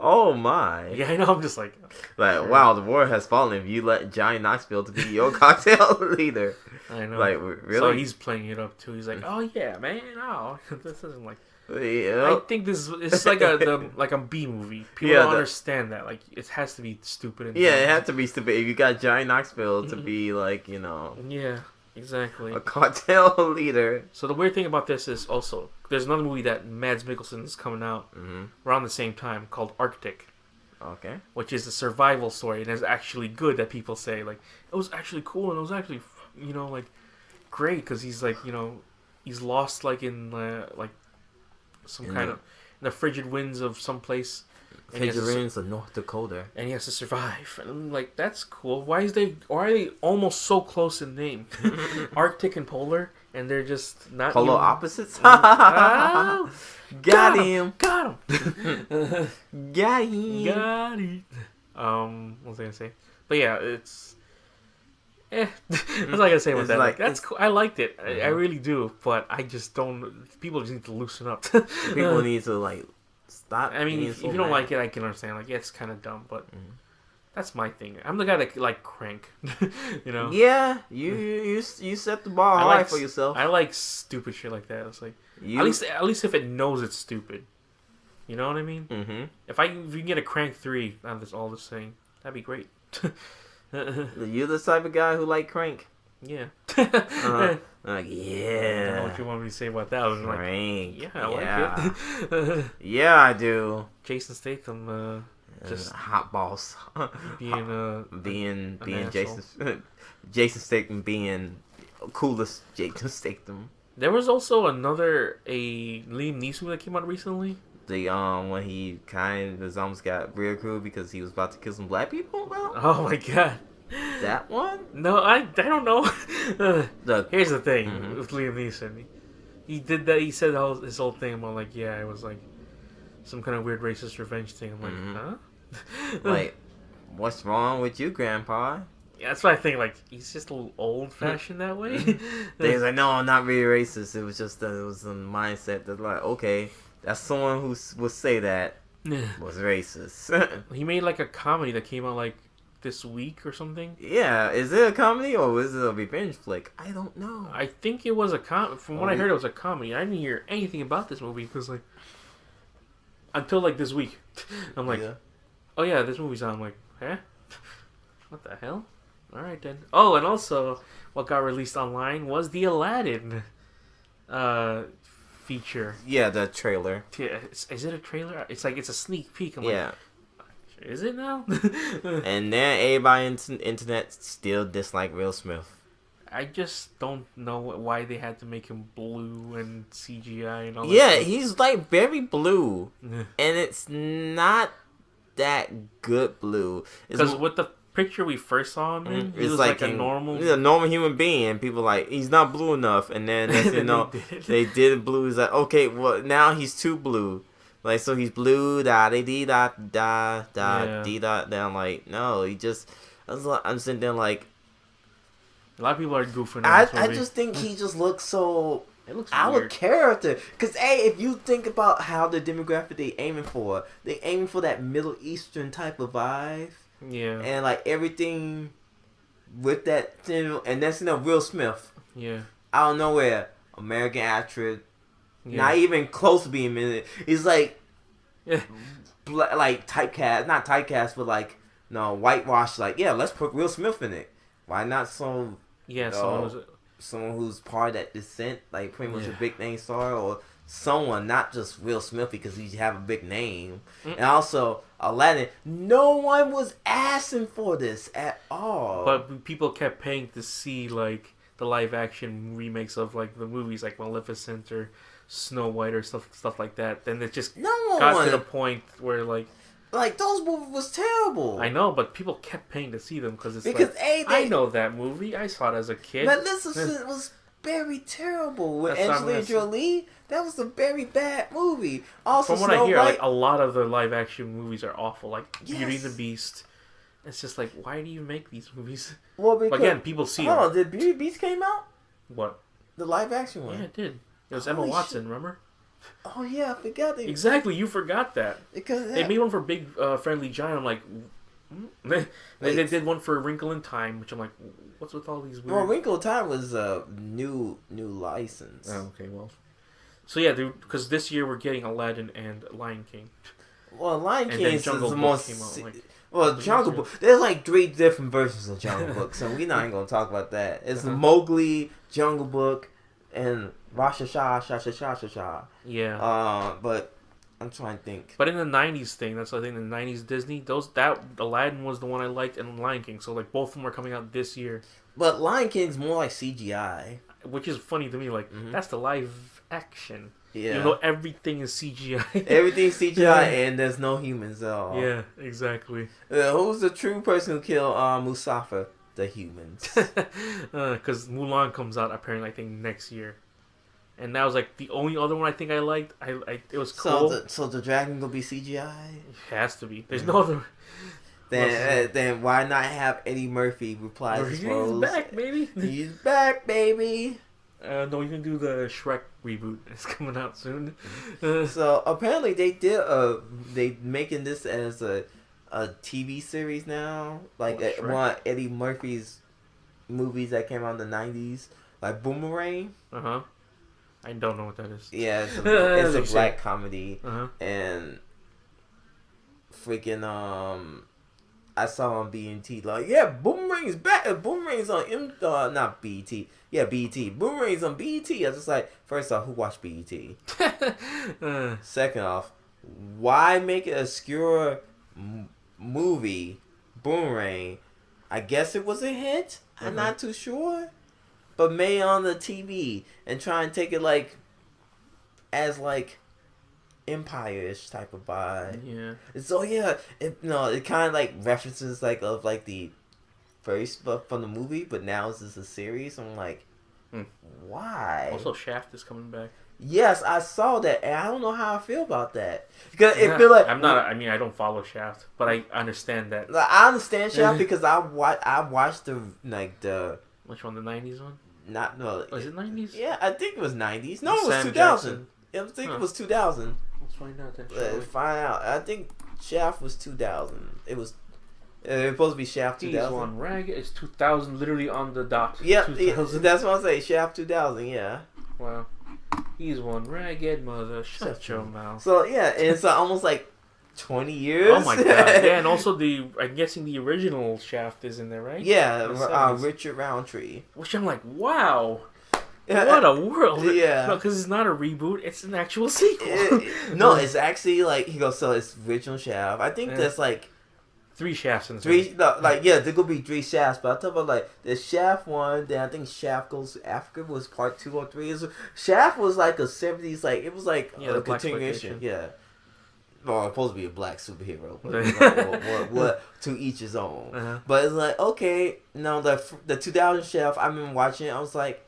Oh my. Yeah, I know, I'm just like... wow, the war has fallen if you let Johnny Knoxville to be your cartel leader. I know. Like, really? So he's playing it up too. He's like, oh yeah, man, oh, this isn't like... Yeah. I think it's like a B movie. People don't understand that. Like, it has to be stupid. And it has to be stupid. If you got Johnny Knoxville to be like, Yeah. Exactly. A cartel leader. So the weird thing about this is also there's another movie that Mads Mikkelsen is coming out around the same time called Arctic. Okay. Which is a survival story, and it's actually good that people say like it was actually cool and it was actually like great because he's like he's lost like in like some in kind of in the frigid winds of some place. Frigid winds of North Dakota, and he has to survive. And I'm like, that's cool. Why are they almost so close in name? Arctic and polar, and they're just not polar opposites. Got him. Got him. Got him. What was I gonna say? But yeah, it's. That's all I gotta say about that. Like, that's cool. I liked it. I really do, but I just don't. People just need to loosen up. People need to like stop. I mean, if you don't like it, I can understand. Like, yeah, it's kind of dumb, but that's my thing. I'm the guy that like Crank. Yeah, you set the bar high for yourself. I like stupid shit like that. It's like at least if it knows it's stupid. You know what I mean? Mm-hmm. If you can get a Crank 3 out of all this thing, that'd be great. You're the type of guy who like Crank. Yeah. Like, yeah. I don't know what you want me to say about that. I was Crank. Like, yeah, I like it. Yeah, I do. Jason Statham, just hot boss. being Jason Statham being coolest Jason Statham. There was also a Liam Neeson that came out recently. The when he kind of almost got ridiculed because he was about to kill some black people. Well, oh my god. That one? No, I don't know. Here's the thing with Liam Neeson. He did that. He said his whole thing about like, yeah, it was like some kind of weird racist revenge thing. I'm like, huh? Like, what's wrong with you, Grandpa? Yeah, that's why I think like he's just a little old fashioned that way. He's like, no, I'm not really racist. It was just it was a mindset that like, okay, that's someone who would say that was racist. He made like a comedy that came out like this week or something. Yeah, is it a comedy or is it a revenge flick? I don't know. I think it was a from what I heard, it was a comedy. I didn't hear anything about this movie because like until like this week, I'm like, oh yeah, this movie's on. I'm like, huh? What the hell? All right then. Oh, and also what got released online was the Aladdin feature. Yeah, the trailer. Yeah, is it a trailer? It's like it's a sneak peek. I'm like, is it now? And then everybody on the internet still dislike Will Smith. I just don't know why they had to make him blue and CGI and all that. Yeah, he's like very blue. And it's not that good blue. Because with the picture we first saw him in, he was like a normal... He's a normal human being. And people like, he's not blue enough. And then, they did blue. He's like, okay, well, now he's too blue. Like, so he's blue, dee da dee da. Then I'm like, no, I'm sitting there like, a lot of people are goofing. I just think he just looks so out of character. Cause if you think about how the demographic they aiming for that Middle Eastern type of vibe. Yeah. And like everything with that, and that's Will Smith. Yeah. Out of nowhere, American actress. Yeah. Not even close to being minute. He's like, like typecast, not typecast, but like whitewash. Like, yeah, let's put Will Smith in it. Why not someone who's part of that descent, like pretty much a big name star, or someone not just Will Smith because he have a big name. And also Aladdin. No one was asking for this at all. But people kept paying to see like the live action remakes of like the movies like Maleficent or Snow White or stuff like that. Then it just got to the point where like those movies was terrible. I know, but people kept paying to see them because I know that movie. I saw it as a kid. Maleficent was very terrible with Angelina Jolie. That was a very bad movie. Also, from what I hear, like a lot of the live action movies are awful. Like Beauty and the Beast. It's just like, why do you make these movies? Well, because again, people see them. Oh, did Beauty and the Beast came out? What? The live action one. Yeah, it did. It was Emma Watson, remember? Oh yeah, I forgot. Exactly, you forgot that. Because they made one for Big Friendly Giant. I'm like, they did one for Wrinkle in Time, which I'm like, what's with all these weird... Well, Wrinkle in Time was a new license. Oh, okay, well. So yeah, because this year we're getting Aladdin and Lion King. Well, Lion King is the most... Well, Jungle Book. There's like 3 different versions of Jungle Book, so we're not even gonna talk about that. It's Mowgli, Jungle Book, and Rasha. Yeah. But I'm trying to think. But in the '90s thing, that's I think the '90s Disney. That Aladdin was the one I liked, and Lion King. So like both of them are coming out this year. But Lion King's more like CGI, which is funny to me. Like that's the live action. Yeah. Even though everything is CGI. Everything's CGI and there's no humans at all. Yeah, exactly. Who's the true person who killed Mustafa? The humans. Because Mulan comes out apparently I think next year. And that was like the only other one I think I liked. It was cool. So the dragon gonna be CGI? It has to be. There's no other. Then why not have Eddie Murphy reprise his roles? He's back, baby. He's back, baby. No, you can do the Shrek reboot. It's coming out soon. So apparently they making this as a TV series now, like one of Eddie Murphy's movies that came out in the 90s, like Boomerang. I don't know what that is. Yeah, it's a black comedy, and freaking I saw on BET like, yeah, Boomerang's back. Boomerang's on not BET. Yeah, BET. Boomerang's on BET. I was just like, first off, who watched BET? Second off, why make an obscure movie, Boomerang? I guess it was a hit. I'm not too sure. But made on the TV and try and take it like as like Empire-ish type of vibe. Yeah. So yeah, it kind of like references like of like the first stuff from the movie, but now it's just a series. I'm like, why? Also, Shaft is coming back. Yes, I saw that, and I don't know how I feel about that because it feel like I don't follow Shaft, but I understand that. Like, I understand Shaft because I watched the which one, the '90s one? Was it '90s? Yeah, I think it was '90s. No, it was 2000. I think it was 2000. Let's find out then. Let's find out. I think Shaft was 2000. It was supposed to be Shaft 2000. He's one rag. It's 2000, literally on the dot. Yeah, that's what I say. Shaft 2000. Yeah. Wow. He's one ragged mother. Shut your mouth. So yeah, and it's almost like 20 years. Oh my god. Yeah, and also I'm guessing the original Shaft is in there, right? Yeah, Richard Roundtree. Which I'm like, wow. What a world. Yeah. No, because it's not a reboot, it's an actual sequel. It's actually like, he goes, so it's original Shaft. I think there's like 3 Shafts in this movie. There could be 3 Shafts, but I'm talking about like the Shaft 1, then I think Shaft Goes to Africa was part 2 or 3. Shaft was like a 70s, like, it was like a continuation. Yeah. Well, it's supposed to be a black superhero, but what to each his own. But it's like, okay, no, the 2000 Shaft, I remember watching it, I was like,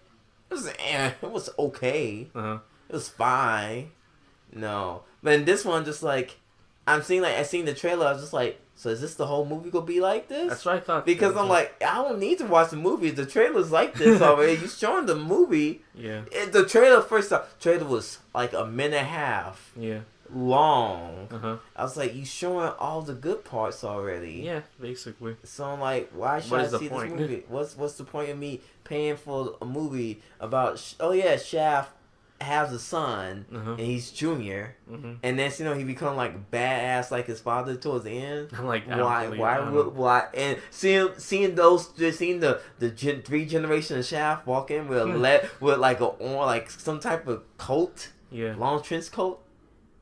it was okay. It was fine. No. But in this one, just like, I seen the trailer, I was just like, so is this the whole movie gonna be like this? That's what I thought. Because I'm like, I don't need to watch the movie. The trailer's like this already. You showing the movie. Yeah. The trailer trailer was like a minute and a half. Yeah. Long. I was like, you showing all the good parts already. Yeah, basically. So I'm like, why should I see this movie? What's the point of me paying for a movie about? Shaft has a son and he's junior, and then he become like badass like his father towards the end. I'm like, why? And seeing the 3 generations of Shaft walk in with like some type of coat, long trench coat,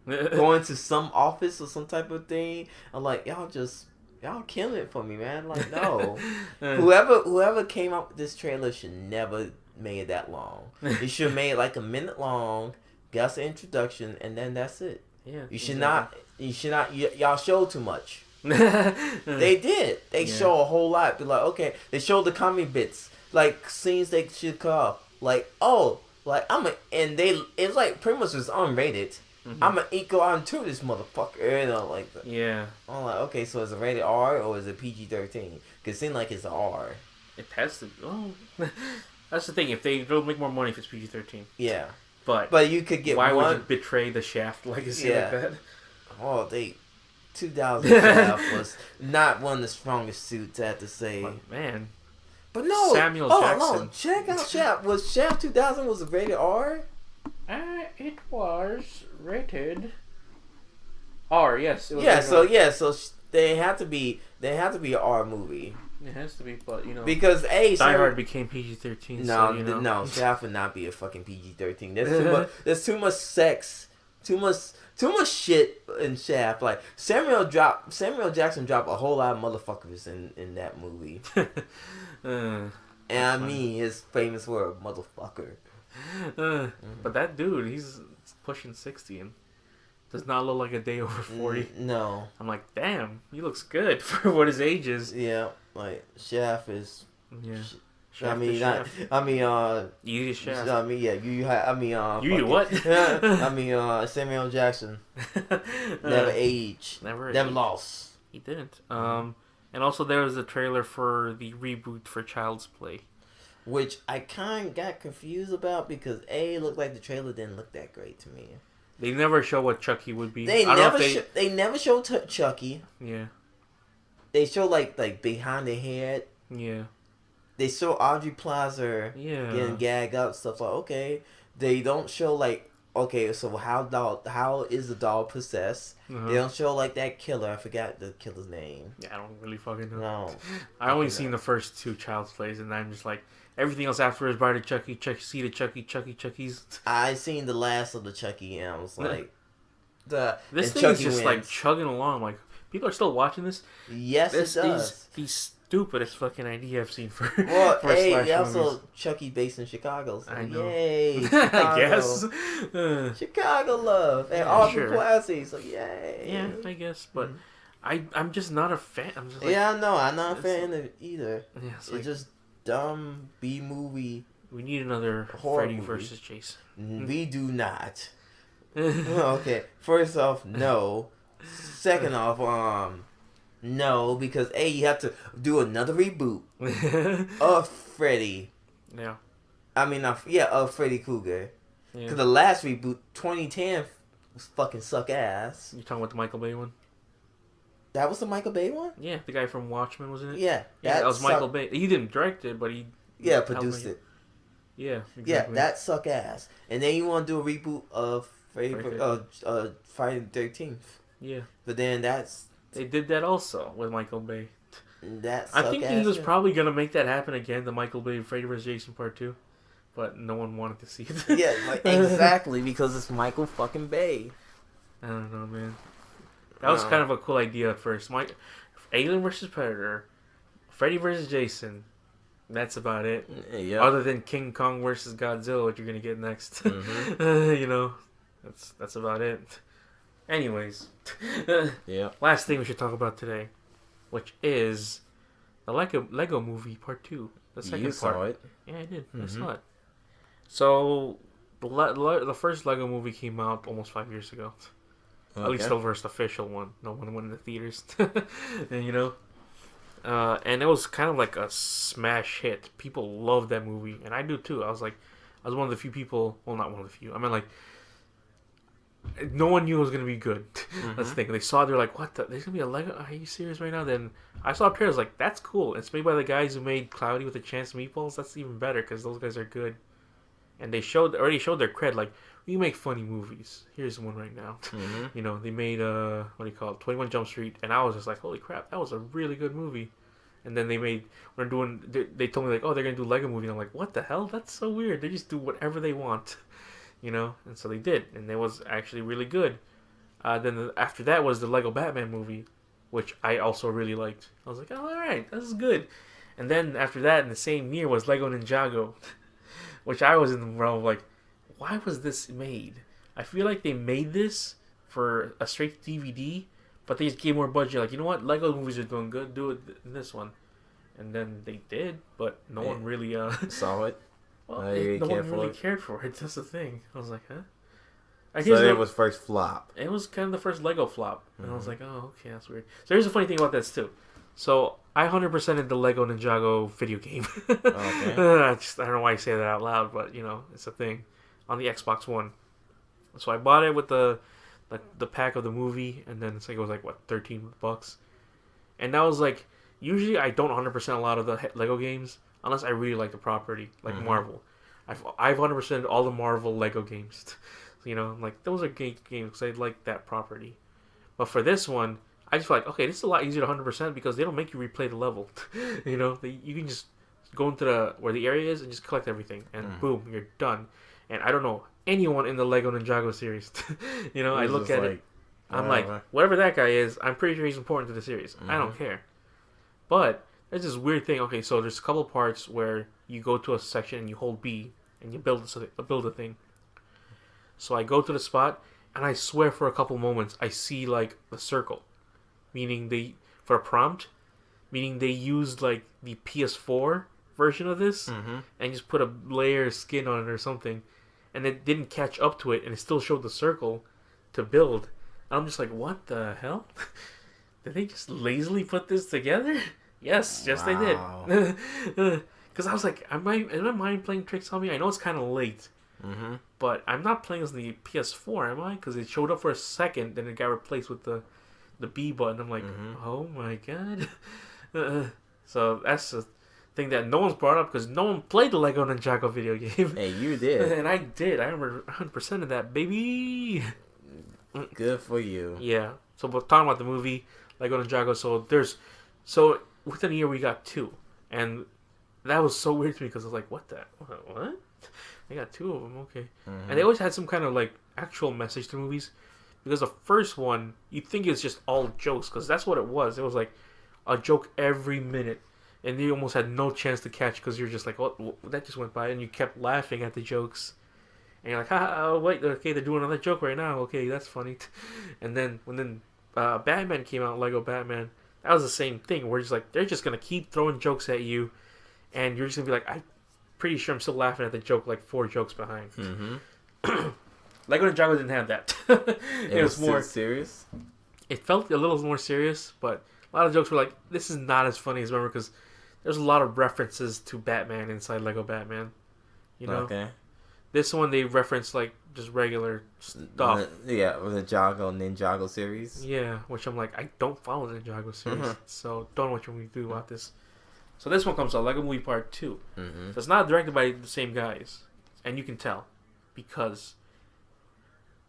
going to some office or some type of thing. I'm like, y'all killing it for me, man. Like, no, whoever came up with this trailer should never made it that long. You should have made it like a minute long, got the introduction, and then that's it. Yeah. You should not y'all showed too much. They did. They show a whole lot. Be like, okay, they showed the comedy bits, like scenes they should cut off. Like, it's like pretty much was unrated. I'm gonna go out and tour this motherfucker, like that. Yeah. I'm like, okay, so is it rated R or is it PG-13? Cause it seems like it's an R. It has to. Oh. That's the thing. If they'll make more money if it's PG-13. Yeah, but you could get why would you betray the Shaft legacy like that? Oh, 2000 Shaft was not one of the strongest suits, I have to say. Man, but no, Samuel Jackson. No, check out Shaft. Was Shaft 2000 was it rated R? It was rated R. Yes. It was so They have to be an R movie. It has to be, but because Die Hard became PG-13. No, so, no, Shaft would not be a fucking PG-13. There's too much sex, too much shit in Shaft. Like Samuel Jackson dropped a whole lot of motherfuckers in that movie. And I mean, his famous word, motherfucker. But that dude, he's pushing 60 and does not look like a day over 40. No. I'm like, damn, he looks good for what his age is. Yeah, like Shaft is. Yeah. You Shaft. I mean, yeah, you what? Samuel Jackson never aged, never lost. He didn't. And also there was a trailer for the reboot for Child's Play, which I kind of got confused about because it looked like the trailer didn't look that great to me. They never show what Chucky would be. They never show Chucky. Yeah. They show like behind the head. Yeah. They show Audrey Plaza getting gagged up, stuff like okay. They don't show like okay, so how is the doll possessed? Uh-huh. They don't show like that killer. I forgot the killer's name. Yeah, I don't really fucking know. No. I only seen the first 2 Child's Plays, and I'm just like everything else afterwards. Bride of Chucky, Chucky's. I seen the last of the Chucky, and I was like, this thing Chucky is just wins. Like chugging along. Like people are still watching this. Yes, it does. These stupidest fucking idea I've seen for. Well, for hey, also Chucky based in Chicago. So I know. Yay, Chicago. I guess. Chicago love and Aubrey Plaza. So yay. Yeah, I guess, but I'm just not a fan. I'm just like, yeah, no, I'm not a fan of it either. Yeah, it's just dumb B movie. We need another Freddy versus Jason. We do not. Okay, first off, no. Second off, no, because you have to do another reboot of Freddy. Yeah. I mean, of Freddy Krueger. Because the last reboot, 2010, was fucking suck ass. You talking about the Michael Bay one? That was the Michael Bay one? Yeah, the guy from Watchmen was in it. Yeah, that was Michael Bay. He didn't direct it, but he produced it. Yeah, exactly. Yeah, that suck ass. And then you want to do a reboot of Friday the 13th. Yeah, but then they did that also with Michael Bay. I think he was probably gonna make that happen again, the Michael Bay Freddy vs. Jason Part 2, but no one wanted to see it. Yeah, like, exactly, because it's Michael fucking Bay. I don't know, man. That was kind of a cool idea at first. Alien vs. Predator, Freddy vs. Jason. That's about it. Yeah. Other than King Kong vs. Godzilla, what you're gonna get next? Mm-hmm. That's about it. Anyways, last thing we should talk about today, which is the Lego Movie Part 2, the second part. You saw it? Yeah, I did. Mm-hmm. I saw it. So the first Lego Movie came out almost 5 years ago. Okay. At least the first official one. No one went in the theaters. And and it was kind of like a smash hit. People loved that movie, and I do too. I was one of the few people. Well, not one of the few. I mean, like, no one knew it was gonna be good. Mm-hmm. That's the thing. They saw it, they're like, "What? There's gonna be a Lego? Are you serious right now?" Then I saw a trailer. I was like, "That's cool." It's made by the guys who made Cloudy with a Chance of Meatballs. That's even better because those guys are good. And they already showed their cred. Like, we make funny movies. Here's one right now. Mm-hmm. They made 21 Jump Street, and I was just like, holy crap, that was a really good movie. And then they told me like, oh, they're gonna do Lego Movie. And I'm like, what the hell? That's so weird. They just do whatever they want, And so they did, and it was actually really good. Then after that was the Lego Batman movie, which I also really liked. I was like, oh, all right, this is good. And then after that, in the same year, was Lego Ninjago, which I was in the realm of like, why was this made? I feel like they made this for a straight DVD, but they just gave more budget. Like, you know what? Lego movies are doing good. Do it in this one. And then they did, but no one really saw it. Well, no one really cared for it. That's the thing. I was like, huh? So it was first flop. It was kind of the first Lego flop. And I was like, oh, okay, that's weird. So here's the funny thing about this, too. So I 100%ed the Lego Ninjago video game. Okay. I don't know why I say that out loud, but, it's a thing. On the Xbox One. So I bought it with the pack of the movie, and then it was like, what, $13? And that was like, usually I don't 100% a lot of the Lego games, unless I really like the property, like Marvel. I've 100% all the Marvel Lego games. I'm like, those are games because I like that property. But for this one, I just feel like, okay, this is a lot easier to 100% because they don't make you replay the level. You can just go into where the area is and just collect everything, and boom, you're done. And I don't know anyone in the Lego Ninjago series. I look at it, I'm like, whatever that guy is, I'm pretty sure he's important to the series. I don't care. But there's this weird thing. Okay, so there's a couple parts where you go to a section and you hold B and you build a thing. So I go to the spot, and I swear for a couple moments I see like the circle, meaning for a prompt, meaning they used like the PS4 version of this and just put a layer of skin on it or something, and it didn't catch up to it, and it still showed the circle to build. And I'm just like, what the hell? Did they just lazily put this together? Yes, they did. Because I was like, am I mind playing tricks on me? I know it's kind of late, but I'm not playing as the PS4, am I? Because it showed up for a second, then it got replaced with the B button. I'm like, oh my god. So that's the thing that no one's brought up because no one played the Lego Ninjago video game. Hey, you did. And I did. I remember 100% of that, baby. Good for you. Yeah. So we're talking about the movie Lego Ninjago. So within a year we got 2, and that was so weird to me because I was like, what? They got 2 of them, okay. And they always had some kind of like actual message to movies, because the first one you'd think it's just all jokes, because that's what it was. It was like a joke every minute, and you almost had no chance to catch because you're just like, oh, that just went by, and you kept laughing at the jokes. And you're like, oh, wait, okay, they're doing another joke right now. Okay, that's funny. And then when Batman came out, Lego Batman, that was the same thing. Where it's like, they're just going to keep throwing jokes at you, and you're just going to be like, I'm pretty sure I'm still laughing at the joke like 4 jokes behind. Lego Ninjago didn't have that. It was more serious. It felt a little more serious, but a lot of jokes were like, this is not as funny as remember, because there's a lot of references to Batman inside Lego Batman. Okay. This one they reference like just regular stuff. Yeah, with the Ninjago series. Yeah, which I'm like, I don't follow the Ninjago series, so don't know what you're going to do about this. So this one comes out, Lego Movie Part 2. So it's not directed by the same guys, and you can tell because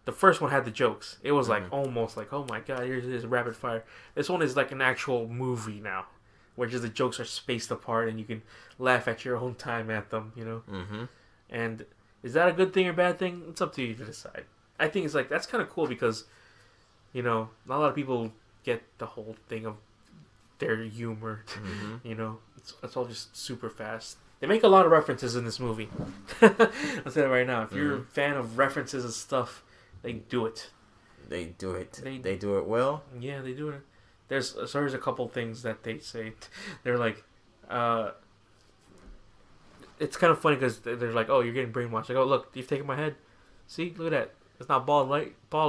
the first one had the jokes. It was like almost like, oh my god, here's this rapid fire. This one is like an actual movie now, where just the jokes are spaced apart and you can laugh at your own time at them, And is that a good thing or bad thing? It's up to you to decide. I think it's like, that's kind of cool because, not a lot of people get the whole thing of their humor. It's all just super fast. They make a lot of references in this movie. I'll say that right now. If you're a fan of references and stuff, they do it. They do it. They do it well. Yeah, they do it. There's a couple things that they say. They're like, it's kind of funny because they're like, oh, you're getting brainwashed. Like, oh, look, you've taken my head. See, look at that. It's not bald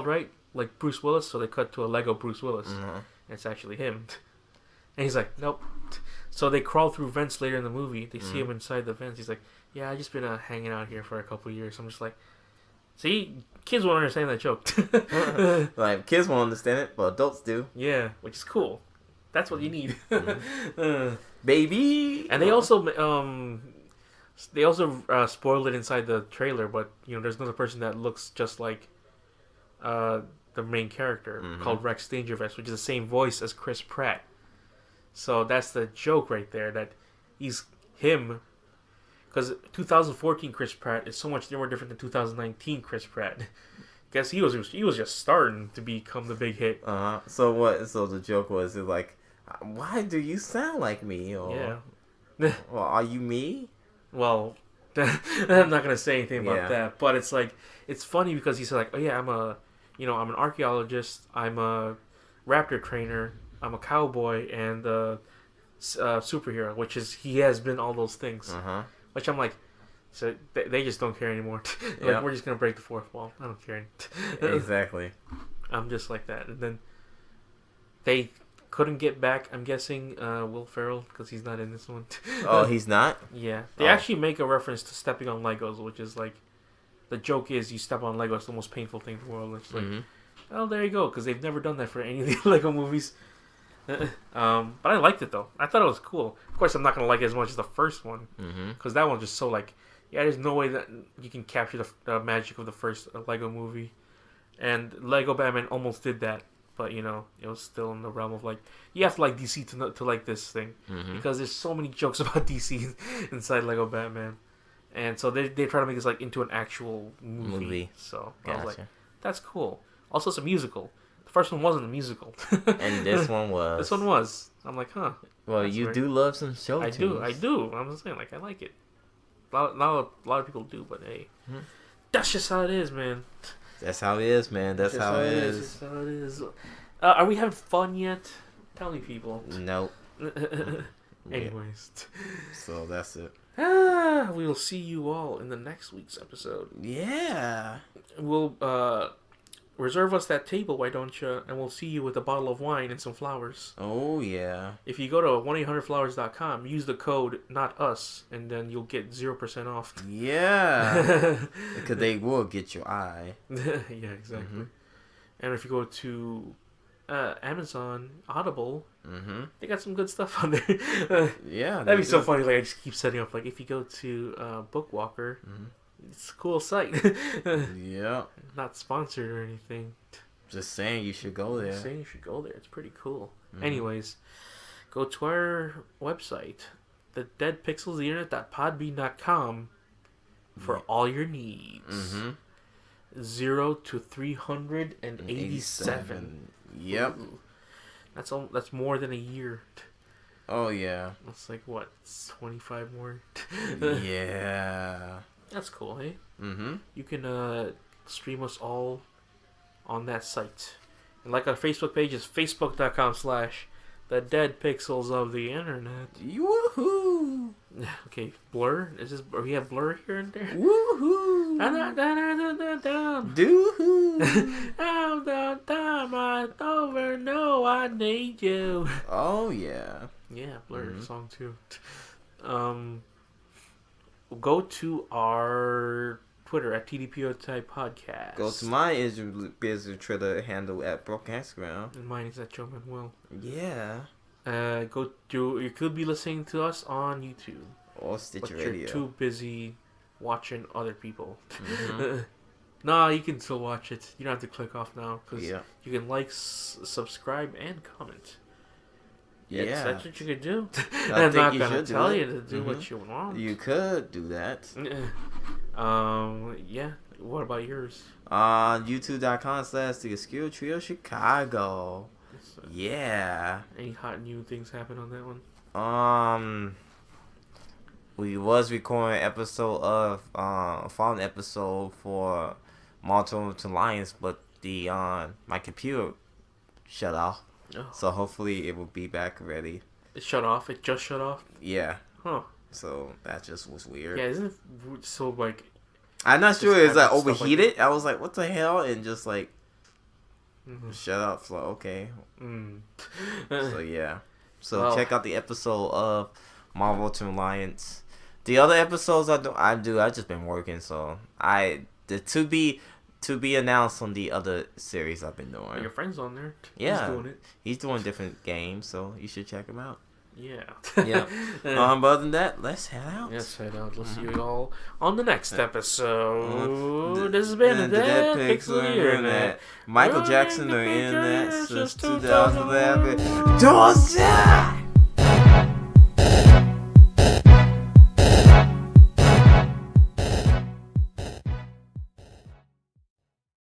right, like Bruce Willis. So they cut to a Lego Bruce Willis. And it's actually him. And he's like, nope. So they crawl through vents later in the movie. They see him inside the vents. He's like, yeah, I just been hanging out here for a couple of years. I'm just like, see, kids won't understand that joke. Like, kids won't understand it, but adults do. Yeah, which is cool. That's what you need. Baby! And they also spoiled it inside the trailer, but, there's another person that looks just like the main character called Rex Dangervest, which is the same voice as Chris Pratt. So that's the joke right there, that he's him. Because 2014 Chris Pratt is so much more different than 2019 Chris Pratt. Guess he was just starting to become the big hit. So what? So the joke was like, why do you sound like me? Or, yeah. Well, are you me? Well, I'm not gonna say anything about that. But it's like, it's funny because he said like, oh yeah, I'm an archaeologist. I'm a raptor trainer. I'm a cowboy and a superhero, which is he has been all those things. Which I'm like, so they just don't care anymore. Like, we're just gonna break the fourth wall. I don't care. Exactly. I'm just like that. And then they couldn't get back, I'm guessing, Will Ferrell, because he's not in this one. Oh, he's not? Yeah. They actually make a reference to stepping on Legos, which is like, the joke is you step on Legos, it's the most painful thing in the world. It's like, oh, there you go, because they've never done that for any of the Lego movies. But I liked it though. I thought it was cool. Of course, I'm not gonna like it as much as the first one, because that one's just so like, there's no way that you can capture the magic of the first Lego movie, and Lego Batman almost did that but you know, it was still in the realm of like you have to like DC to like this thing because there's so many jokes about DC inside Lego Batman, and so they try to make this like into an actual movie. So I was like, that's cool. Also, it's a musical. The first one wasn't a musical, and this one was. This one was. I'm like, huh. Well, you weird. Do love some show tunes. I do. I'm just saying, like, I like it. Not a lot of people do, but hey, that's just how it is, man. That's how it is, man. That's how it is. That's how it is. Are we having fun yet? Tell me, people. Nope. Anyways. So that's it. We will see you all in the next week's episode. Yeah. We'll reserve us that table, why don't you? And we'll see you with a bottle of wine and some flowers. Oh, yeah. If you go to 1-800-Flowers.com, use the code not us, and then you'll get 0% off. Yeah. Because they will get your eye. Yeah, exactly. And if you go to Amazon, Audible, they got some good stuff on there. Yeah. That'd be so funny. Like, I just keep setting up, like, if you go to Bookwalker, it's a cool site. Yeah. Not sponsored or anything. Just saying you should go there. Just saying you should go there. It's pretty cool. Anyways, go to our website, thedeadpixels.podbean.com for all your needs. 0 to 387. Yep. Ooh. That's more than a year. Oh yeah. That's like what, 25 more? Yeah. That's cool, hey? You can stream us all on that site. And like our Facebook page is facebook.com/thedeadpixels of the internet. Woohoo! Okay, Blur? We have Blur here and there? Woohoo! Doo-hoo! All the time I over know I need you. Oh yeah. Yeah, Blur song too. Go to our Twitter at TDPOTI Podcast. Go to my Israel Twitter handle at Broadcastground. And mine is at Joe Manuel. Yeah. You could be listening to us on YouTube. Or Stitcher Radio. But you're too busy watching other people. Nah, you can still watch it. You don't have to click off now because you can like, subscribe, and comment. Yeah, that's what you could do. I'm not gonna tell you to do what you want. You could do that. Yeah. What about yours? YouTube.com/The Obscure Trio Chicago. Yeah. Any hot new things happen on that one? We was recording an episode of following episode for Multiple Lions, but the my computer shut off. Oh. So hopefully it will be back ready. It shut off? It just shut off? Yeah. Huh. So that just was weird. Yeah, isn't it so like... I'm not sure it's like overheated. Like I was like, what the hell? And just like shut up. So okay. So yeah. So check out the episode of Marvel Ultimate Alliance. The other episodes I just been working, so to be announced on the other series I've been doing. Your friend's on there. Yeah. He's doing it. He's doing different games, so you should check him out. Yeah. Yeah. But other than that, let's head out. Let's head out. We'll see you all on the next episode. This has been the Dead Pixel Internet. Michael Jackson, the Internet since 2011. Don't say!